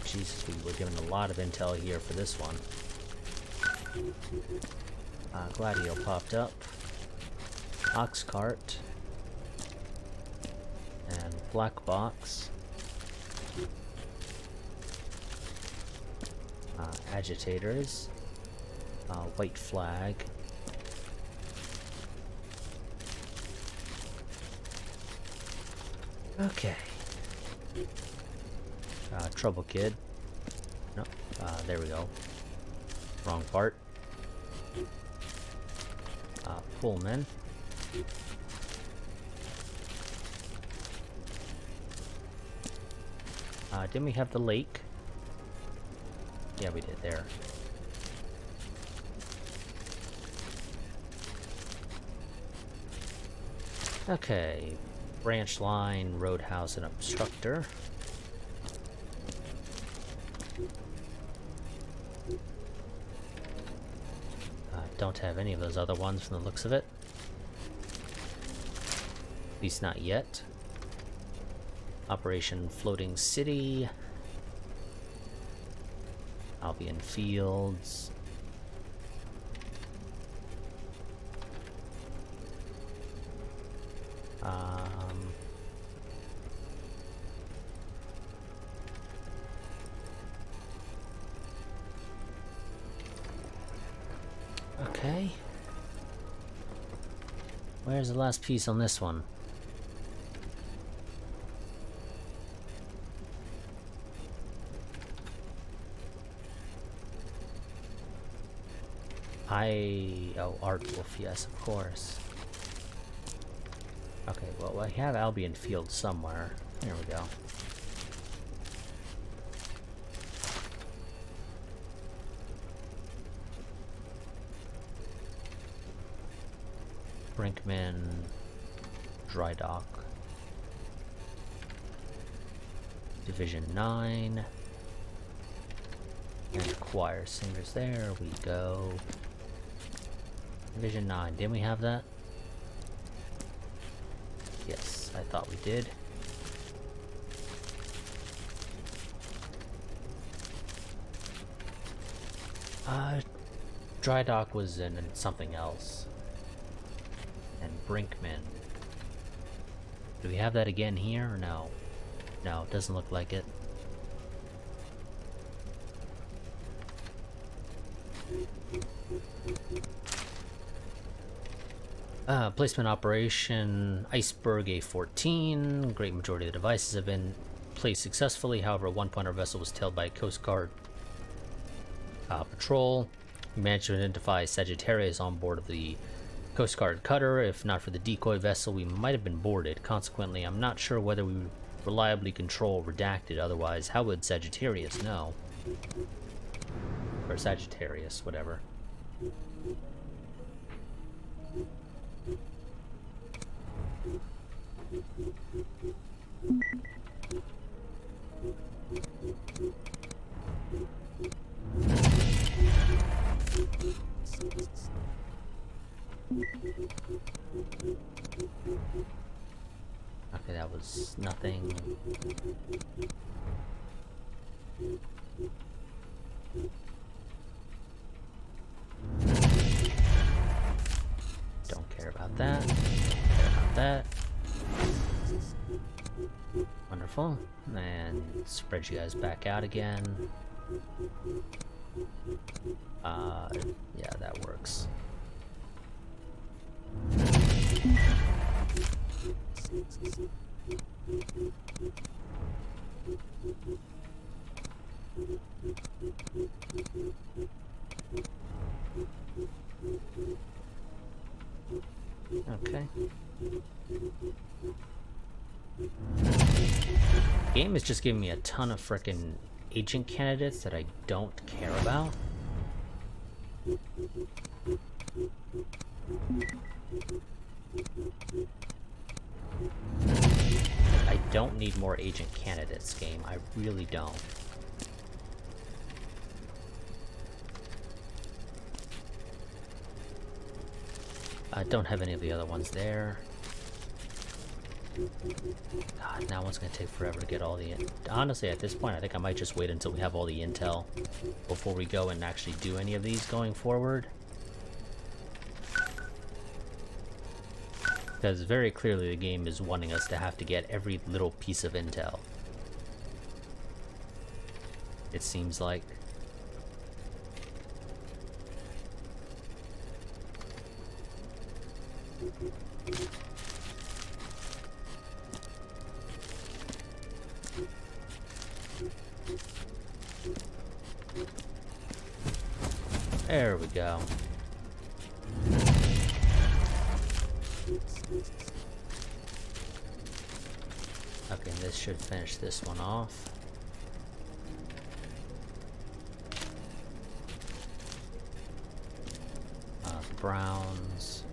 Jesus, we were given a lot of intel here for this one. Gladio popped up. Ox cart. And black box. Agitators. White flag. Okay. Trouble Kid. No, there we go. Wrong part. Pullman. Didn't we have the lake? Yeah, we did there. Okay. Branch line, roadhouse, and obstructor. Don't have any of those other ones from the looks of it. At least not yet. Operation Floating City. Albion Fields. Okay. Where's the last piece on this one? Oh, Art Wolf, yes, of course. Okay, well, I have Albion Field somewhere. Here we go. Brinkman, Dry Dock, Division 9, and Choir Singers. There we go. Division 9, didn't we have that? Yes, I thought we did. Dry dock was in something else. And Brinkman. Do we have that again here or no? No, it doesn't look like it. Placement operation, Iceberg A14. Great majority of the devices have been placed successfully. However, at one point our vessel was tailed by a Coast Guard patrol. We managed to identify Sagittarius on board of the Coast Guard cutter. If not for the decoy vessel, we might have been boarded. Consequently, I'm not sure whether we reliably control Redacted. Otherwise, how would Sagittarius know? Or Sagittarius, whatever. Okay, that was nothing. Don't care about that. Don't care about that. Wonderful. And spread you guys back out again. Yeah, that works. Okay. Game is just giving me a ton of frickin' agent candidates that I don't care about. I don't need more agent candidates, game. I really don't. I don't have any of the other ones there. God, now one's gonna take forever to get all the honestly, at this point, I think I might just wait until we have all the intel before we go and actually do any of these going forward. Because very clearly the game is wanting us to have to get every little piece of intel. It seems like. There we go. Okay, this should finish this one off. Browns.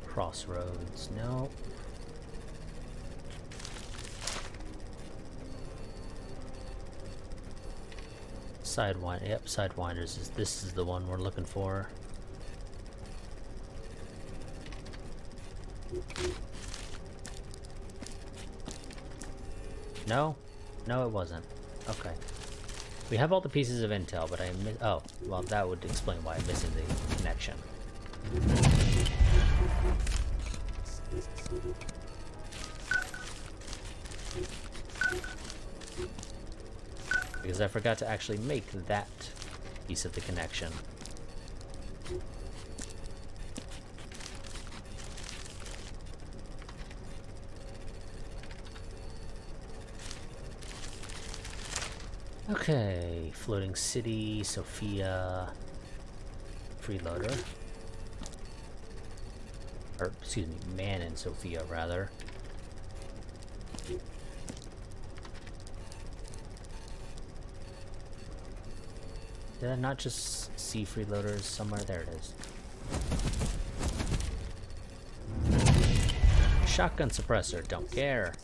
Crossroads, no. Sidewinder, yep, Sidewinders this is the one we're looking for. No? No, it wasn't. Okay. We have all the pieces of intel, but oh, well, that would explain why I'm missing the connection. Because I forgot to actually make that piece of the connection. Okay, Floating City, Sophia, Freeloader. Or, excuse me, Man in Sophia, rather. Did I not just see freeloaders somewhere? There it is. Shotgun suppressor, don't care.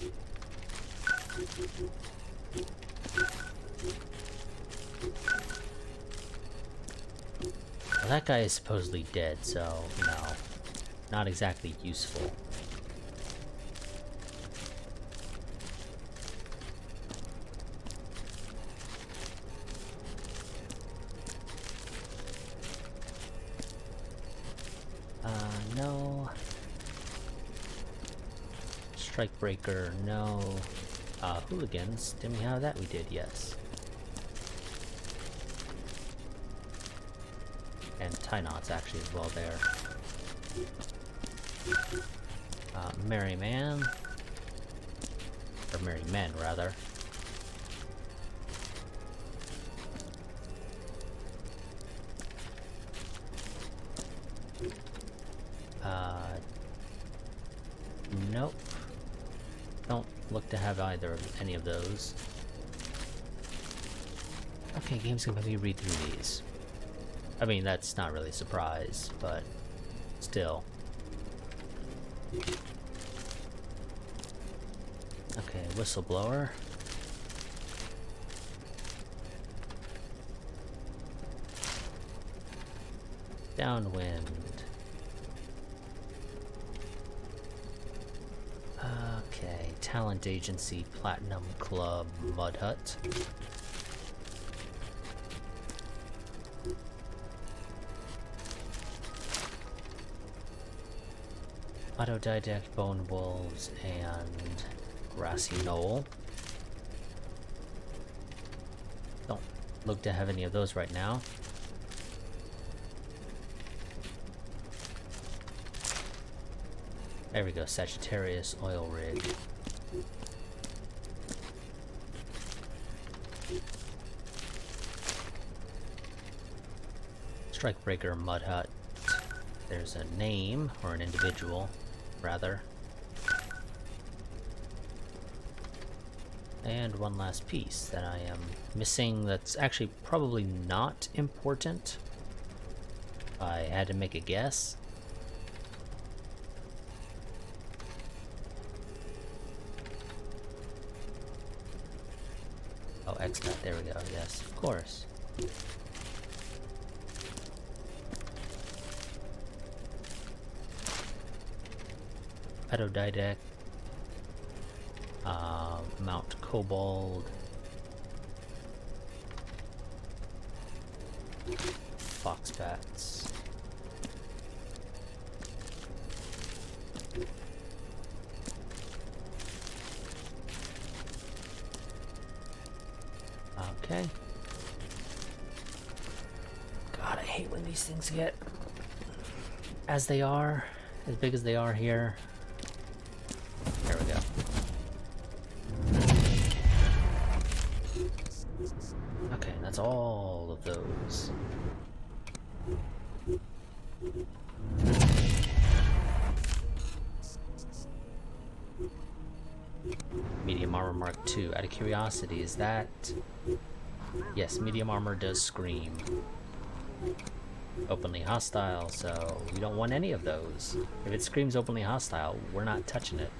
Well, that guy is supposedly dead, so, you know, not exactly useful. No. Strikebreaker, no. Hooligans, didn't we have that? We did, yes. And tie knots actually as well there. Merry man. Or merry men, rather. Nope. Don't look to have either of any of those. Okay, game's gonna make me read through these. I mean, that's not really a surprise, but still. Okay, whistleblower. Downwind. Okay, talent agency, platinum club, mud hut. Autodidact, bone wolves, and grassy knoll. Don't look to have any of those right now. There we go, Sagittarius oil rig. Strikebreaker mud hut. There's a name, or an individual, rather. And one last piece that I am missing that's actually probably not important. I had to make a guess. Oh, expat, there we go, yes, of course. Autodidact. Mount Kobold. Foxbats. Okay. God, I hate when these things get as they are, as big as they are here. There we go. Okay, that's all of those. Medium armor Mark II. Out of curiosity, is that... Yes, medium armor does scream. Openly hostile, so we don't want any of those. If it screams openly hostile, we're not touching it.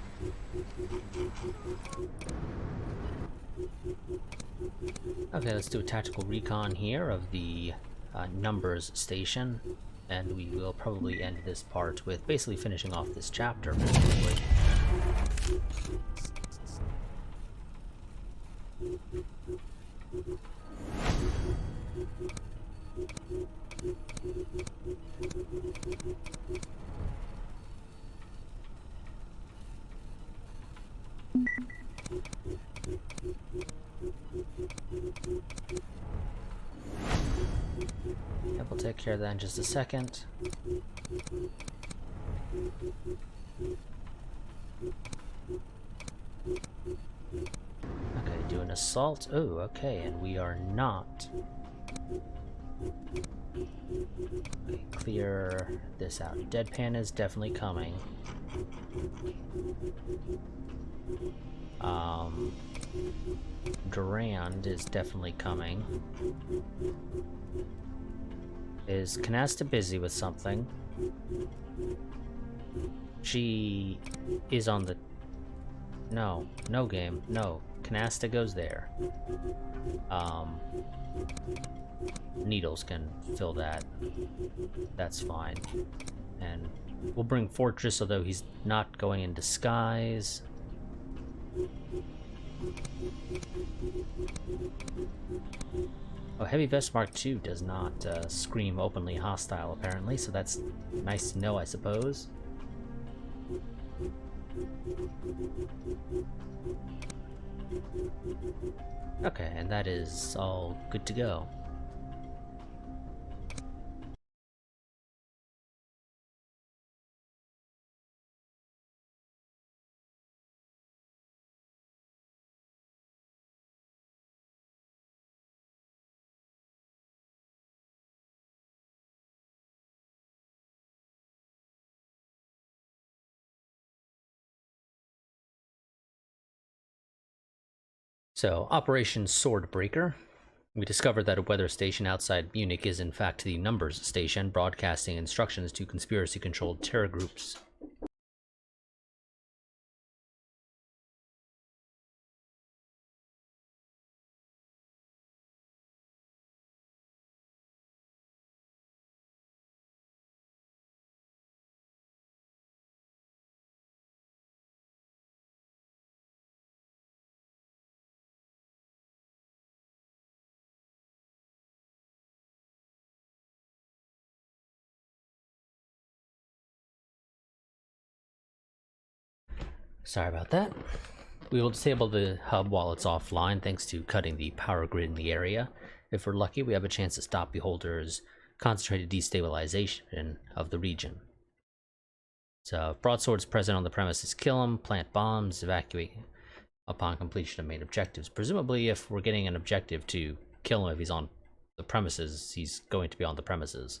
Okay, let's do a tactical recon here of the numbers station, and we will probably end this part with basically finishing off this chapter, presumably. Yep, we'll take care of that in just a second. Okay, do an assault. Oh, okay, and we are not. Okay, clear this out. Deadpan is definitely coming. Durand is definitely coming. Is Canasta busy with something? She is on the... No, no game, no. Canasta goes there. Needles can fill that. That's fine. And we'll bring Fortress, although he's not going in disguise. Oh, Heavy Vest Mark II does not scream openly hostile, apparently, so that's nice to know, I suppose. Okay, and that is all good to go. So, Operation Swordbreaker. We discovered that a weather station outside Munich is in fact the Numbers Station, broadcasting instructions to conspiracy-controlled terror groups. Sorry about that. We will disable the hub while it's offline thanks to cutting the power grid in the area. If we're lucky, we have a chance to stop Beholder's concentrated destabilization of the region. So if Broadsword's present on the premises, kill him, plant bombs, evacuate upon completion of main objectives. Presumably, if we're getting an objective to kill him if he's on the premises, he's going to be on the premises.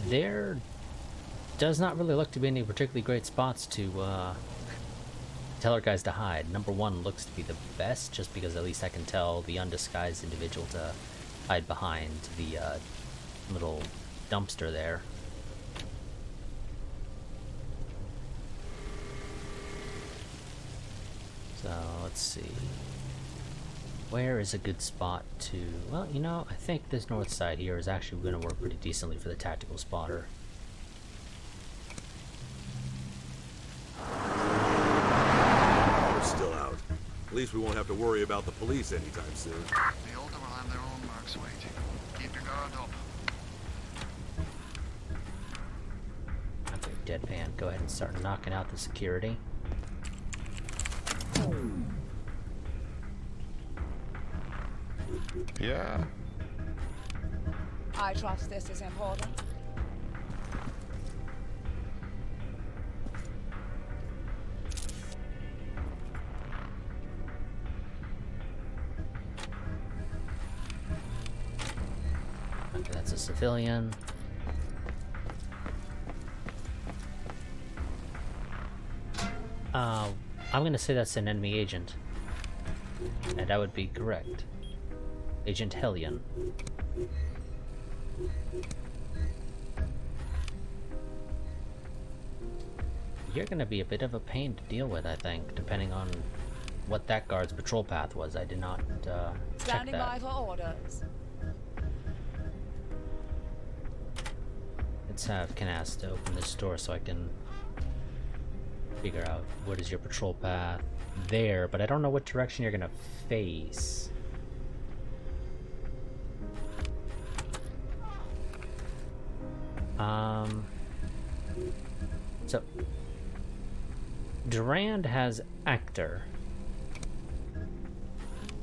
There does not really look to be any particularly great spots to tell our guys to hide. Number one looks to be the best, just because at least I can tell the undisguised individual to hide behind the little dumpster there. So let's see. Where is a good spot to... Well, you know, I think this north side here is actually going to work pretty decently for the tactical spotter. We're still out. At least we won't have to worry about the police anytime soon. The Ulta will have their own marks waiting. Keep your guard up. Okay, Deadpan, go ahead and start knocking out the security. Yeah. I trust this is important. Okay, that's a civilian. I'm gonna say that's an enemy agent. And that would be correct. Agent Hellion. You're gonna be a bit of a pain to deal with, I think, depending on what that guard's patrol path was. I did not check Standing by that. for orders. Let's have Canas to open this door so I can figure out what is your patrol path there, but I don't know what direction you're gonna face. So Durand has Actor,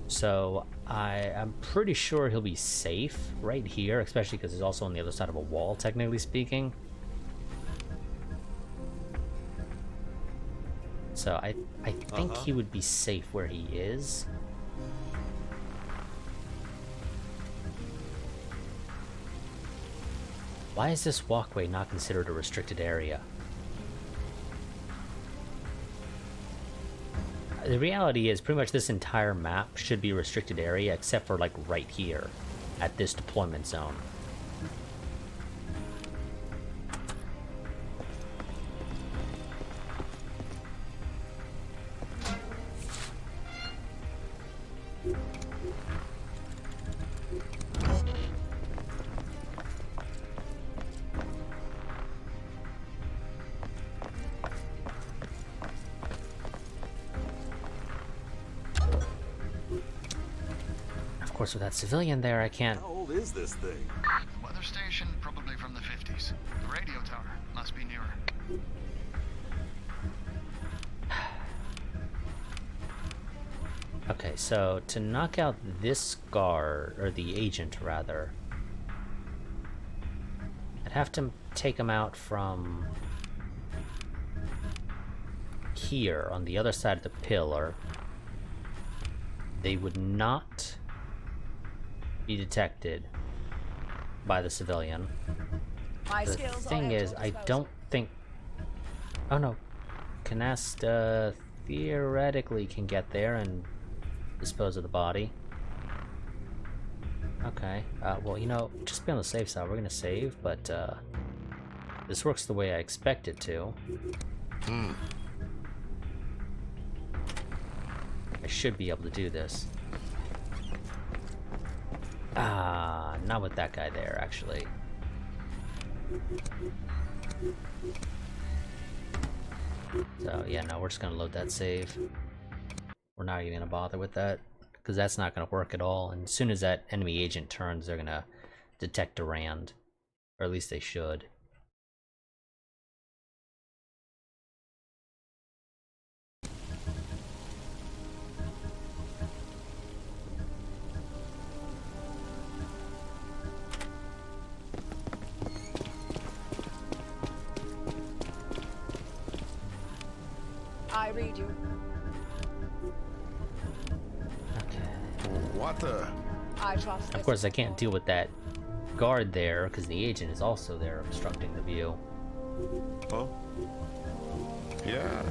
so I'm pretty sure he'll be safe right here, especially because he's also on the other side of a wall, technically speaking. So I think he would be safe where he is. Why is this walkway not considered a restricted area? The reality is pretty much this entire map should be a restricted area except for like right here at this deployment zone. course, with that civilian there, I can't... How old is this thing? The weather station, probably from the 50s. The radio tower must be nearer. Okay, so to knock out this guard, or the agent rather, I'd have to take him out from here on the other side of the pillar. They would not be detected by the civilian. My The skills are thing at is, your I disposal. don't think... Oh no, Canasta theoretically can get there and dispose of the body. Okay, well, you know, just be on the safe side. We're gonna save, but this works the way I expect it to. I should be able to do this. Not with that guy there, actually. So, yeah, no, we're just gonna load that save. We're not even gonna bother with that, because that's not gonna work at all. And as soon as that enemy agent turns, they're gonna detect Durand. Or at least they should. I read you. Okay. What the? I trust Of this course, is I can't deal with that guard there, because the agent is also there obstructing the view. Huh? Yeah.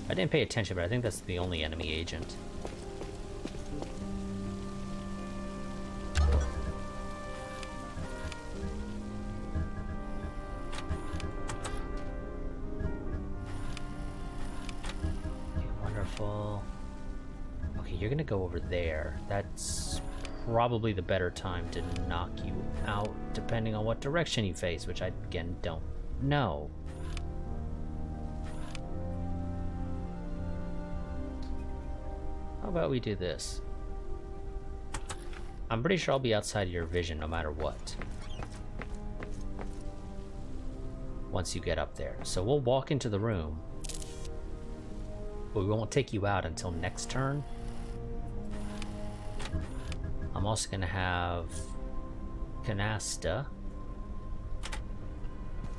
I didn't pay attention, but I think that's the only enemy agent. Okay, wonderful. Okay, you're gonna go over there. That's probably the better time to knock you out, depending on what direction you face, which I, again, don't know. How about we do this? I'm pretty sure I'll be outside of your vision no matter what. Once you get up there. So we'll walk into the room. But we won't take you out until next turn. I'm also gonna have Canasta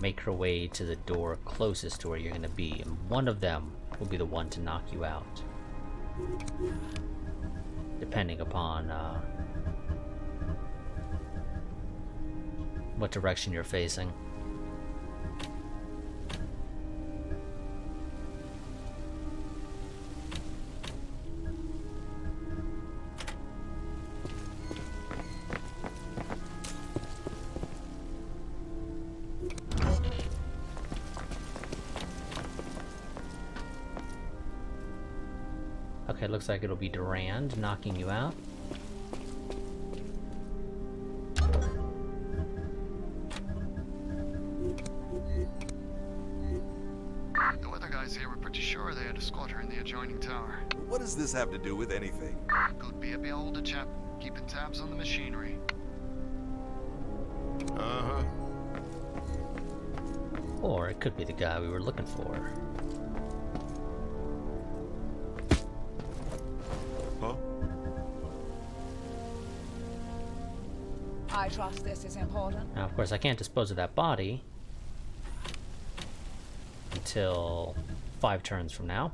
make her way to the door closest to where you're gonna be, and one of them will be the one to knock you out. Depending upon what direction you're facing. Okay, looks like it'll be Durand knocking you out. The weather guys here were pretty sure they had a squatter in the adjoining tower. What does this have to do with anything? Could be a beholder chap, keeping tabs on the machinery. Uh-huh. Or it could be the guy we were looking for. Huh? I trust this is important. Now, of course, I can't dispose of that body until 5 turns from now.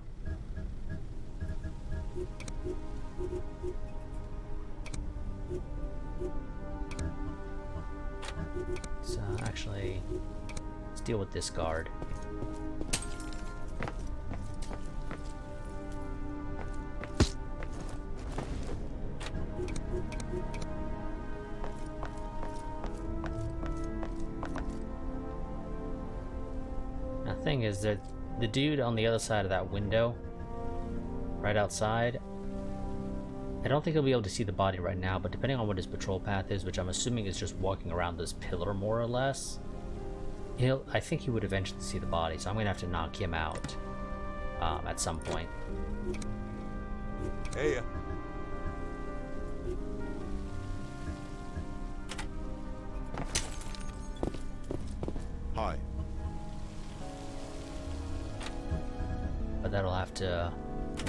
So, actually, let's deal with this guard. Now, the thing is that the dude on the other side of that window, right outside, I don't think he'll be able to see the body right now, but depending on what his patrol path is, which I'm assuming is just walking around this pillar more or less, I think he would eventually see the body, so I'm gonna have to knock him out at some point. Hey, Hi. But that'll have to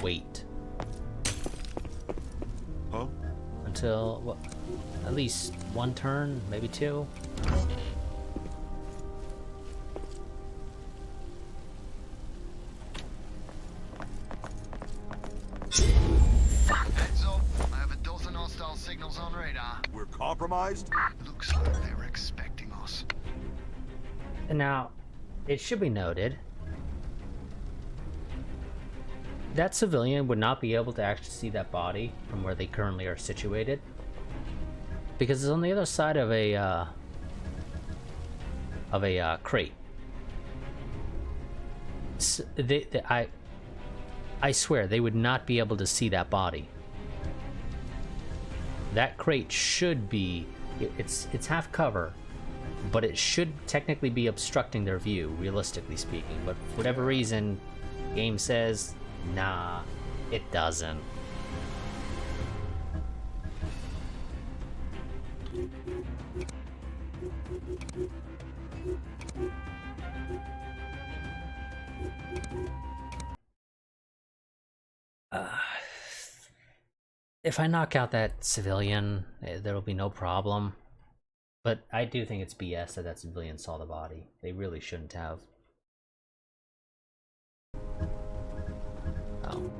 wait Huh? until, well, at least one turn, maybe two. Heads up. I have a dozen hostile signals on radar. we're compromised? Looks like they were expecting us. And now, it should be noted that civilian would not be able to actually see that body from where they currently are situated, because it's on the other side of a crate. I swear they would not be able to see that body. That crate should be, it's half cover, but it should technically be obstructing their view, realistically speaking. But for whatever reason, game says, nah, it doesn't. If I knock out that civilian, there'll be no problem. But I do think it's BS that civilian saw the body. They really shouldn't have. Oh.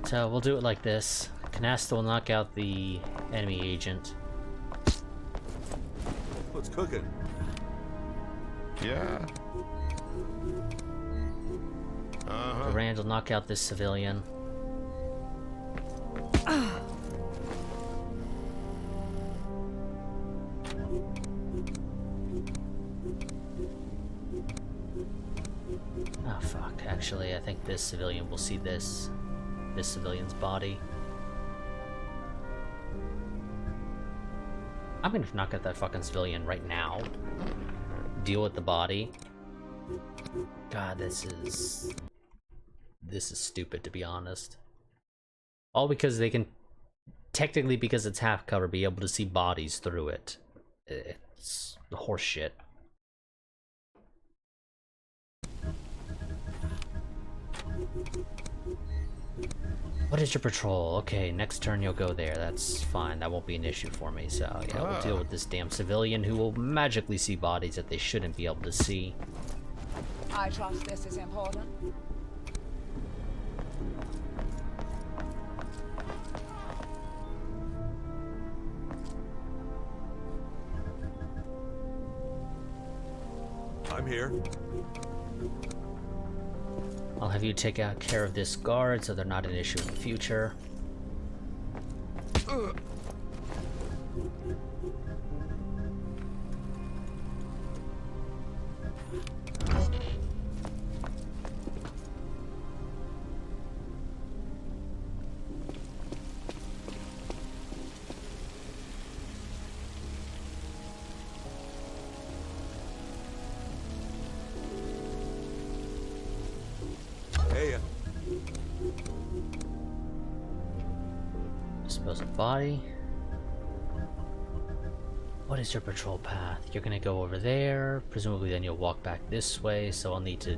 So we'll do it like this. Canasta will knock out the enemy agent. What's cooking? Yeah. Durand will knock out this civilian. Oh fuck, actually I think this civilian will see this civilian's body. I'm gonna knock out that fucking civilian right now. Deal with the body. God, this is stupid, to be honest. All because they can, technically because it's half cover, be able to see bodies through it. It's horse shit. What is your patrol? Okay, next turn you'll go there. That's fine. That won't be an issue for me. So yeah, we'll deal with this damn civilian who will magically see bodies that they shouldn't be able to see. I trust this is important. I'm here. I'll have you take care of this guard so they're not an issue in the future. Hey, Dispose of body. What is your patrol path? You're gonna go over there. Presumably then you'll walk back this way, so I'll need to...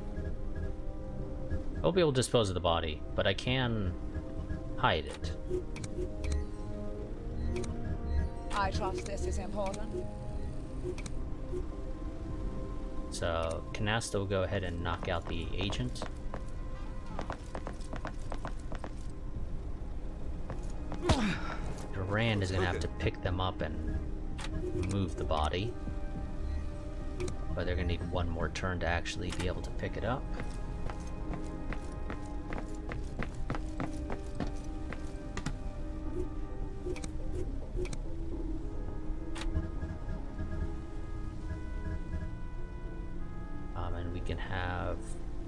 I'll be able to dispose of the body, but I can hide it. I trust this is important. So Canasta will go ahead and knock out the agent. Durand is gonna have to pick them up and move the body. But they're gonna need one more turn to actually be able to pick it up.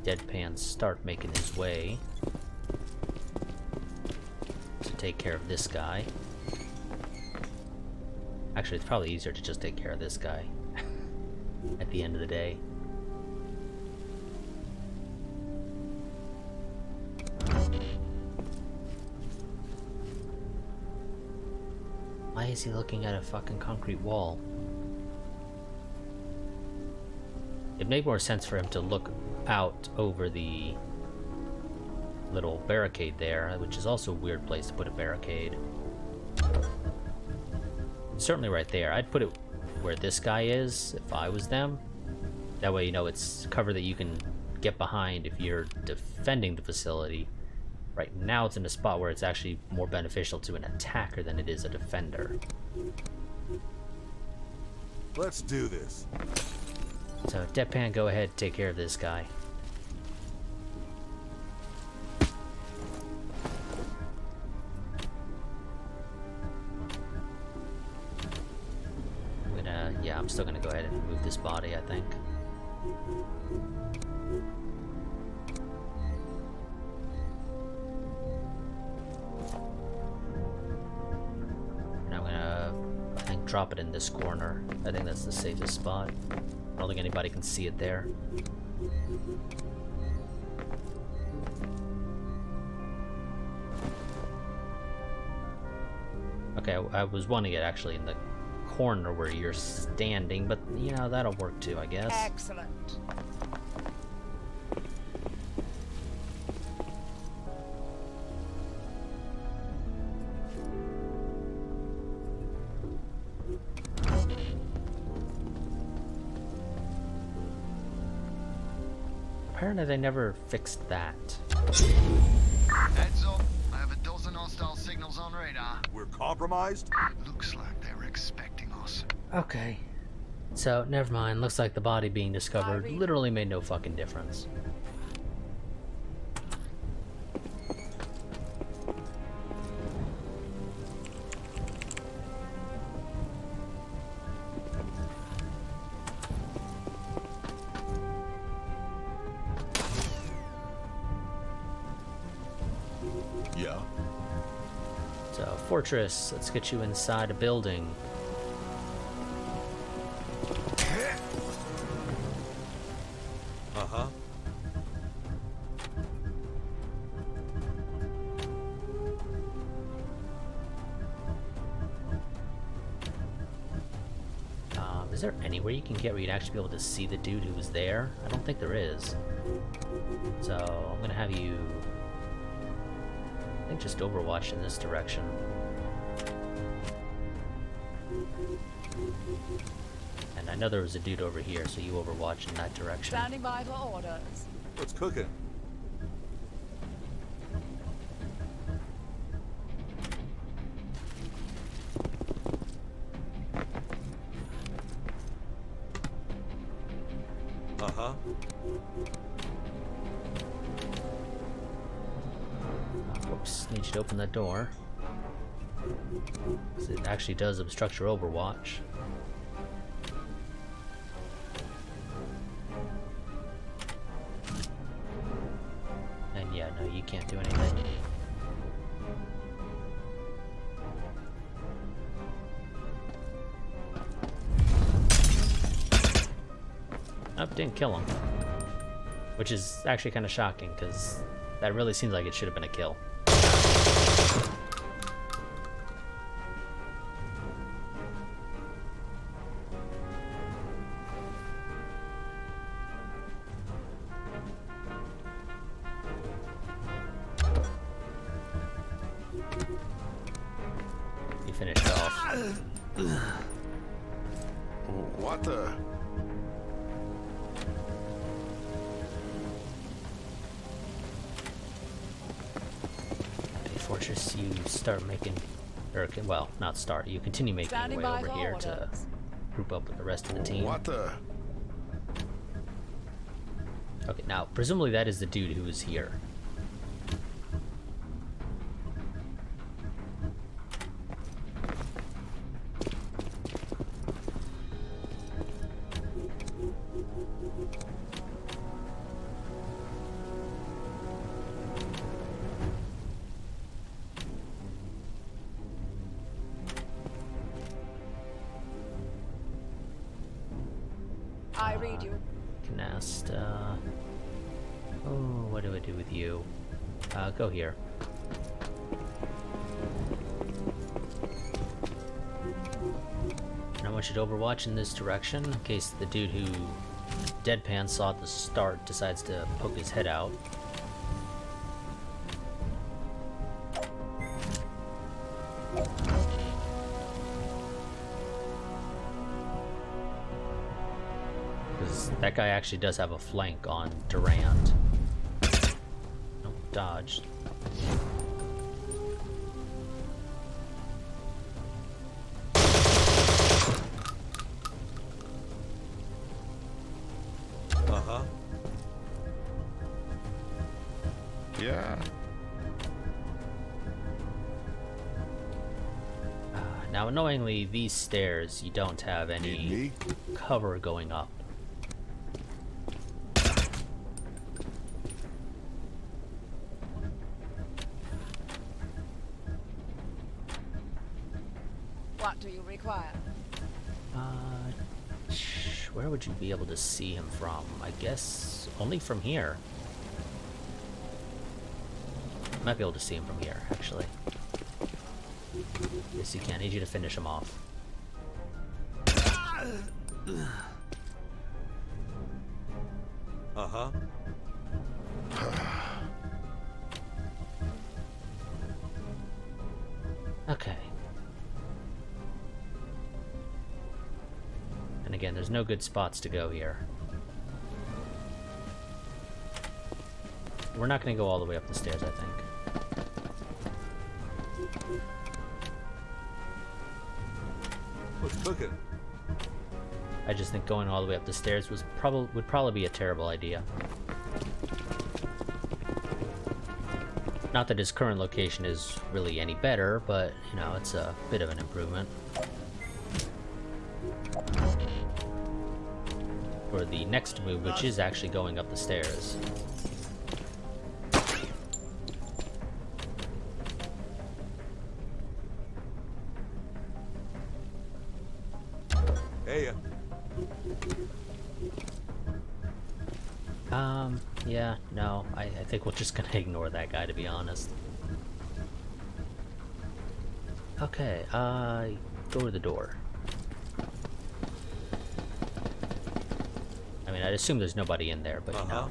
Deadpan start making his way to take care of this guy. Actually, it's probably easier to just take care of this guy at the end of the day. Why is he looking at a fucking concrete wall? It'd make more sense for him to look out over the little barricade there, which is also a weird place to put a barricade. Certainly right there. I'd put it where this guy is if I was them. That way, you know, it's cover that you can get behind if you're defending the facility. Right now it's in a spot where it's actually more beneficial to an attacker than it is a defender. Let's do this. So, Deadpan, go ahead, take care of this guy. I'm still gonna go ahead and move this body, I think. And I'm gonna, I think, drop it in this corner. I think that's the safest spot. I don't think anybody can see it there. Okay, I was wanting it actually in the corner where you're standing, but you know, that'll work too, I guess. Excellent. Apparently they never fixed that. Heads up. I have a dozen hostile signals on radar. We're compromised? Looks like they were expecting us. Okay. So, never mind. Looks like the body being discovered literally made no fucking difference. Yeah. So, Fortress, let's get you inside a building. Uh-huh. Is there anywhere you can get where you'd actually be able to see the dude who was there? I don't think there is. So, I'm gonna have you, I think, just overwatch in this direction. And I know there was a dude over here, so you overwatch in that direction. Standing by for orders. What's cooking? Uh-huh. Whoops, need you to open that door. 'Cause it actually does obstruct your overwatch. And yeah, no, you can't do anything. Oh, didn't kill him. Which is actually kind of shocking, because that really seems like it should have been a kill. You finished it off. What the? Fortress, you start making, or well, not start, you continue making your Standing way by over for here to orders. group up with the rest of the team. What the? Okay, now, presumably that is the dude who was here. read you. Cast, oh, what do I do with you? Go here. And I want you to overwatch in this direction in case the dude who Deadpan saw at the start decides to poke his head out. Because that guy actually does have a flank on Durand. Nope, dodged. Uh-huh. Yeah. Now, annoyingly, these stairs, you don't have Need any me? cover going up. What do you require? Where would you be able to see him from? I guess only from here. Might be able to see him from here, actually. Yes, you can. I need you to finish him off. Uh-huh. Okay. And again, there's no good spots to go here. We're not going to go all the way up the stairs, I think. What's cooking? I just think going all the way up the stairs would probably be a terrible idea. Not that his current location is really any better, but, you know, it's a bit of an improvement. For the next move, which is actually going up the stairs. Hey, Yeah, no, I think we're just gonna ignore that guy, to be honest. Okay, go to the door. I mean, I'd assume there's nobody in there, but you know.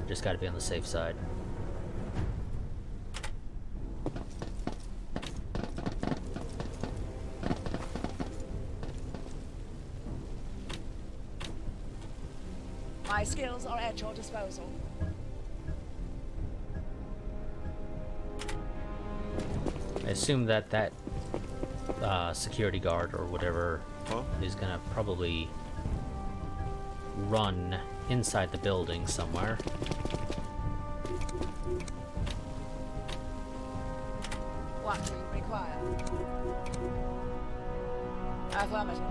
Just gotta be on the safe side. My skills are at your disposal. I assume that security guard or whatever is gonna probably run inside the building somewhere. What do you require? Affirmative.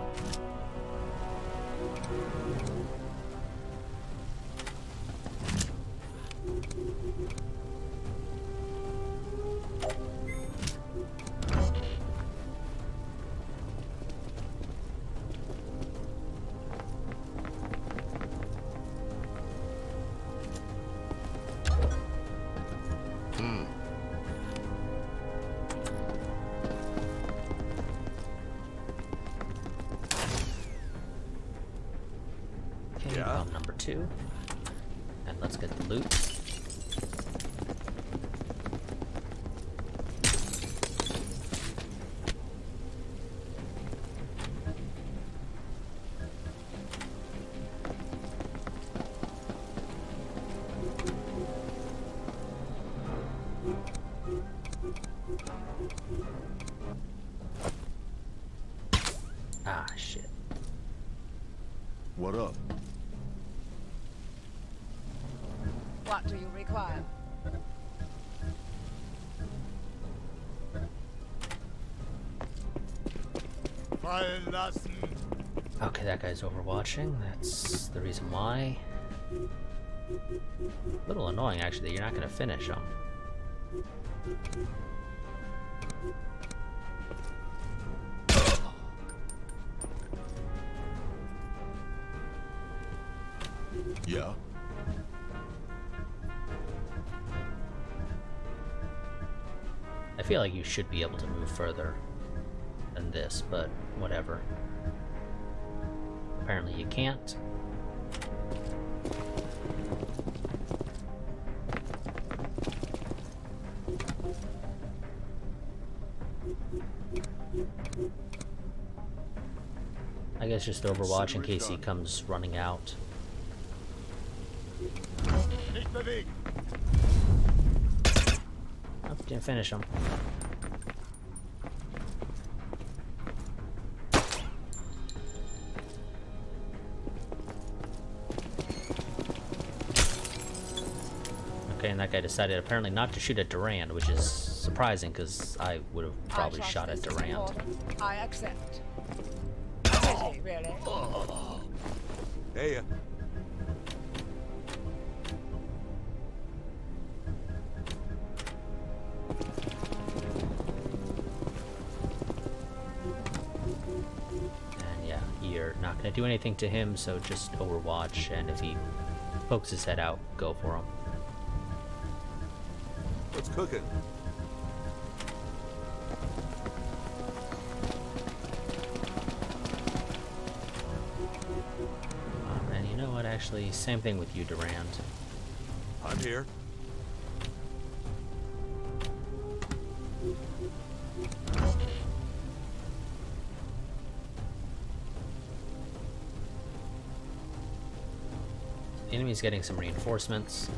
Okay, Yeah. bomb number 2. And let's get the loot. Ah, shit. What up? What do you require? Okay, that guy's overwatching. That's the reason why. A little annoying, actually, that you're not going to finish him. I feel like you should be able to move further than this, but whatever. Apparently you can't. I guess just Overwatch in case he comes running out. Oh, didn't finish him. Okay, and that guy decided apparently not to shoot at Durand, which is surprising because I would have probably shot at Durand. I accept. Pity, really. Hey, And yeah, you're not going to do anything to him, so just Overwatch, and if he pokes his head out, go for him. what's cooking? And you know what, actually, same thing with you, Durand. I'm here. The enemy's getting some reinforcements.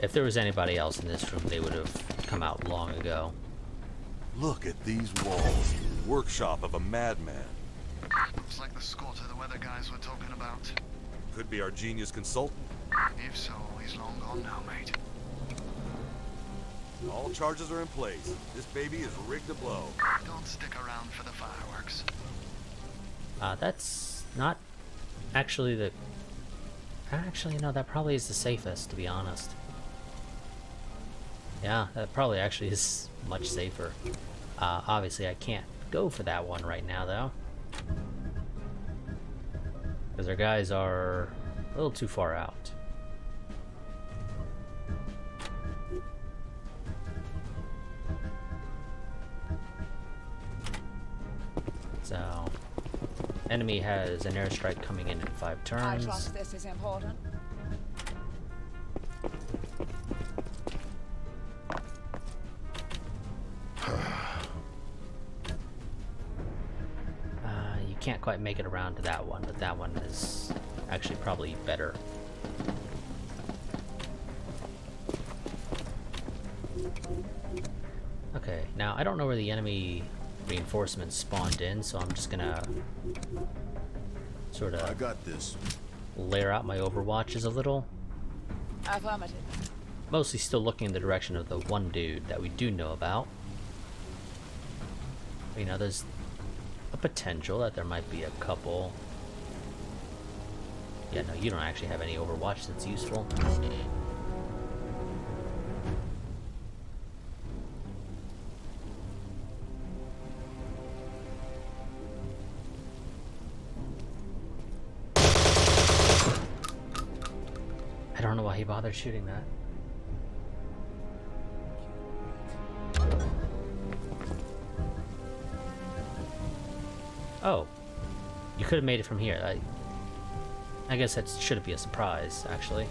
If there was anybody else in this room, they would have come out long ago. Look at these walls. Workshop of a madman. Looks like the squatter the weather guys were talking about. Could be our genius consultant. If so, he's long gone now, mate. All charges are in place. This baby is rigged to blow. Don't stick around for the fireworks. That's not actually the... Actually, no, that probably is the safest, to be honest. Yeah, that probably actually is much safer. Obviously, I can't go for that one right now, though. Because our guys are a little too far out. So, enemy has an airstrike coming in 5 I turns. trust this is important. You can't quite make it around to that one, but that one is actually probably better. Okay, now I don't know where the enemy reinforcements spawned in, so I'm just gonna sort I of got this. layer out my overwatches a little. Affirmative. Mostly still looking in the direction of the one dude that we do know about. You know, there's a potential that there might be a couple. Yeah, no, you don't actually have any overwatch that's useful. I don't know why he bothered shooting that. Oh, you could have made it from here. I guess that shouldn't be a surprise, actually.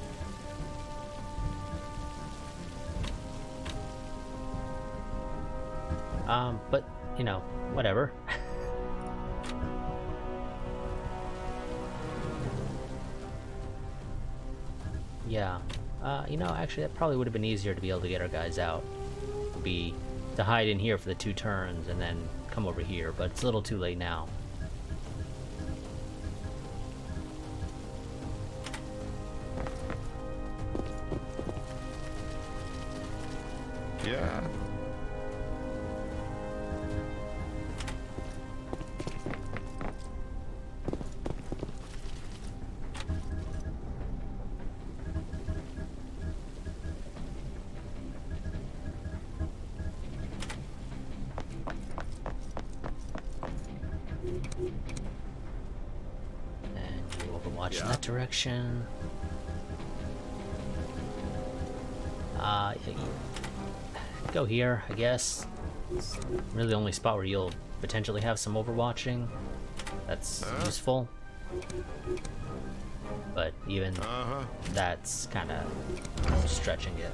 But, you know, whatever. Yeah. You know, actually, that probably would have been easier to be able to get our guys out. Would be to hide in here for the 2 turns and then come over here, but it's a little too late now. Yeah. much in Yeah. that direction. Go here, I guess. It's really the only spot where you'll potentially have some overwatching. That's useful. But even that's kind of stretching it.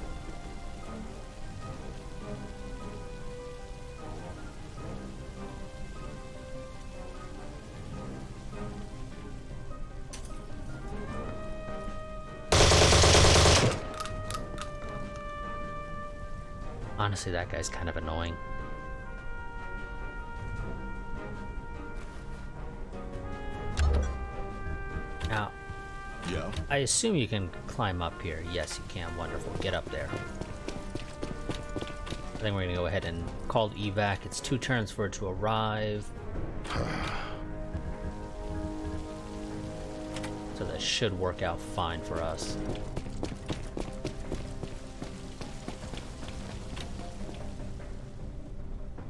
Honestly, that guy's kind of annoying. Now, Yeah. I assume you can climb up here. Yes, you can. Wonderful. Get up there. I think we're gonna go ahead and call the evac. It's 2 turns for it to arrive. So that should work out fine for us.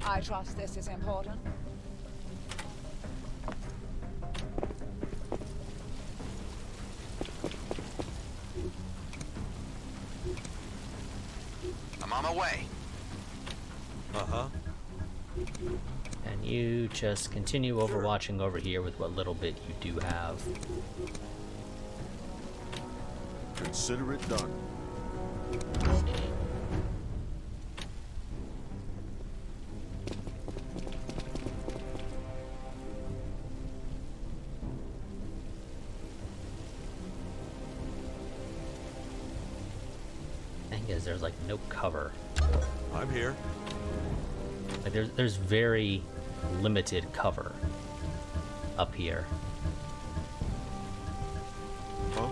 I trust this is important. I'm on my way. Uh-huh. And you just continue overwatching over here with what little bit you do have. Consider it done. Thing is, there's like no cover. I'm here. Like there's very limited cover up here. Huh?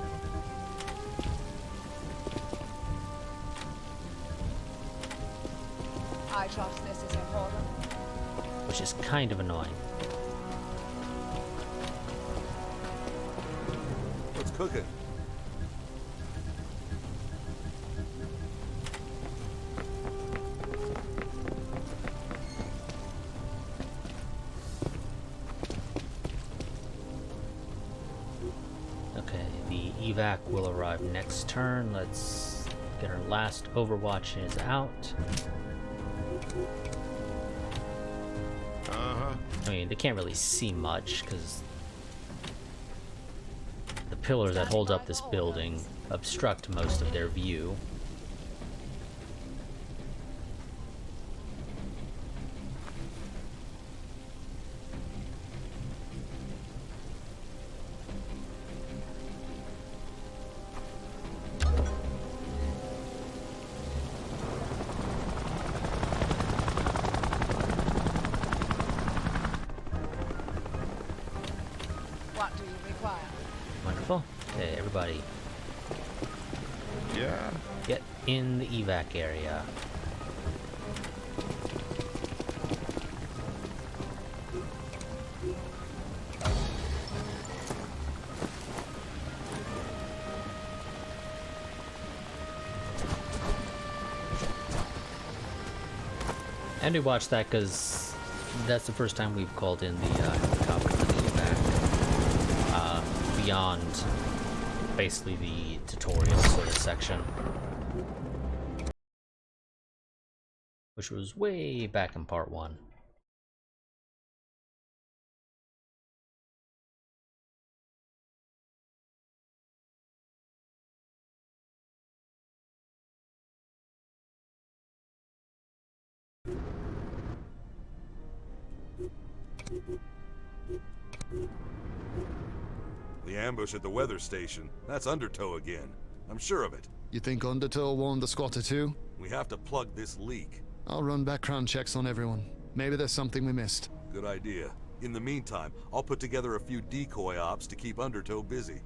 I trust this is important. Which is kind of annoying. What's cooking? Okay, the evac will arrive next turn. Let's get our last overwatch is out. I mean, they can't really see much because the pillars that hold up this building obstruct most of their view. What do you require? Wonderful. Okay, everybody, Yeah. get in the evac area. And we watched that because that's the first time we've called in the helicopter for the evac. Beyond basically the tutorial sort of section. Which was way back in part 1. The ambush at the weather station. That's Undertow again. I'm sure of it. You think Undertow warned the squatter too? We have to plug this leak. I'll run background checks on everyone. Maybe there's something we missed. Good idea. In the meantime, I'll put together a few decoy ops to keep Undertow busy.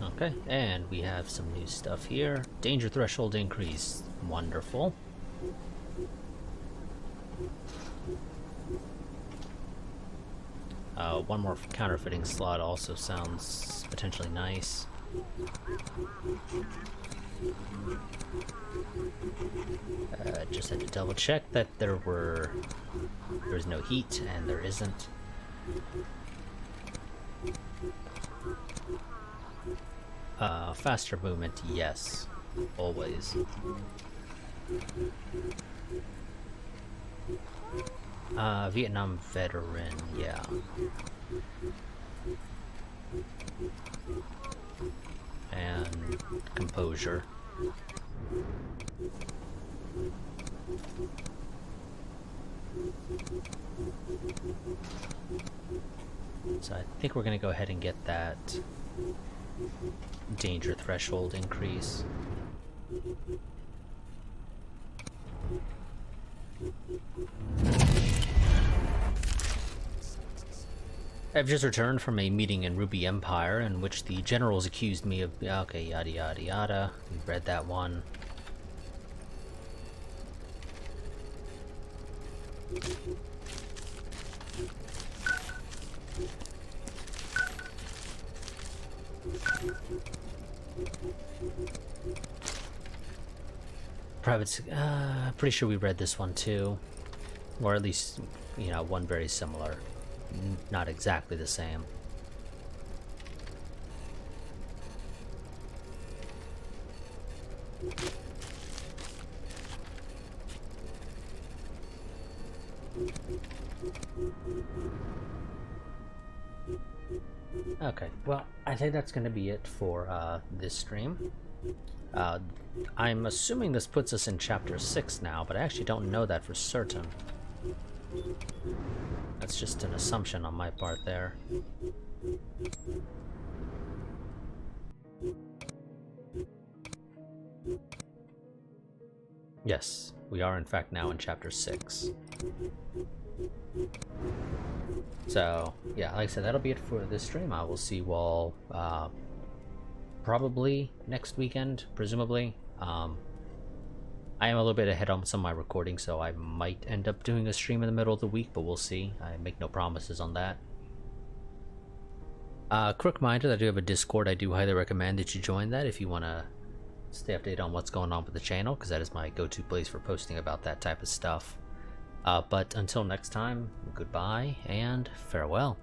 Okay, and we have some new stuff here. Danger threshold increase. Wonderful. One more counterfeiting slot also sounds potentially nice. Just had to double check that there was no heat, and there isn't. Faster movement, yes. Always. Vietnam veteran, yeah. And composure. So I think we're gonna go ahead and get that danger threshold increase. I've just returned from a meeting in Ruby Empire in which the generals accused me of... Okay, yada yada yada. We've read that one. Pretty sure we read this one too. Or at least, you know, one very similar. Not exactly the same. Okay, well, I think that's going to be it for this stream. I'm assuming this puts us in Chapter 6 now, but I actually don't know that for certain. That's just an assumption on my part there. Yes, we are in fact now in Chapter 6. So, yeah, like I said, that'll be it for this stream. I will see you all probably next weekend, presumably. I am a little bit ahead on some of my recording, so I might end up doing a stream in the middle of the week, but we'll see. I make no promises on that. Quick reminder that I do have a Discord. I do highly recommend that you join that if you want to stay updated on what's going on with the channel, because that is my go-to place for posting about that type of stuff. But until next time, goodbye and farewell.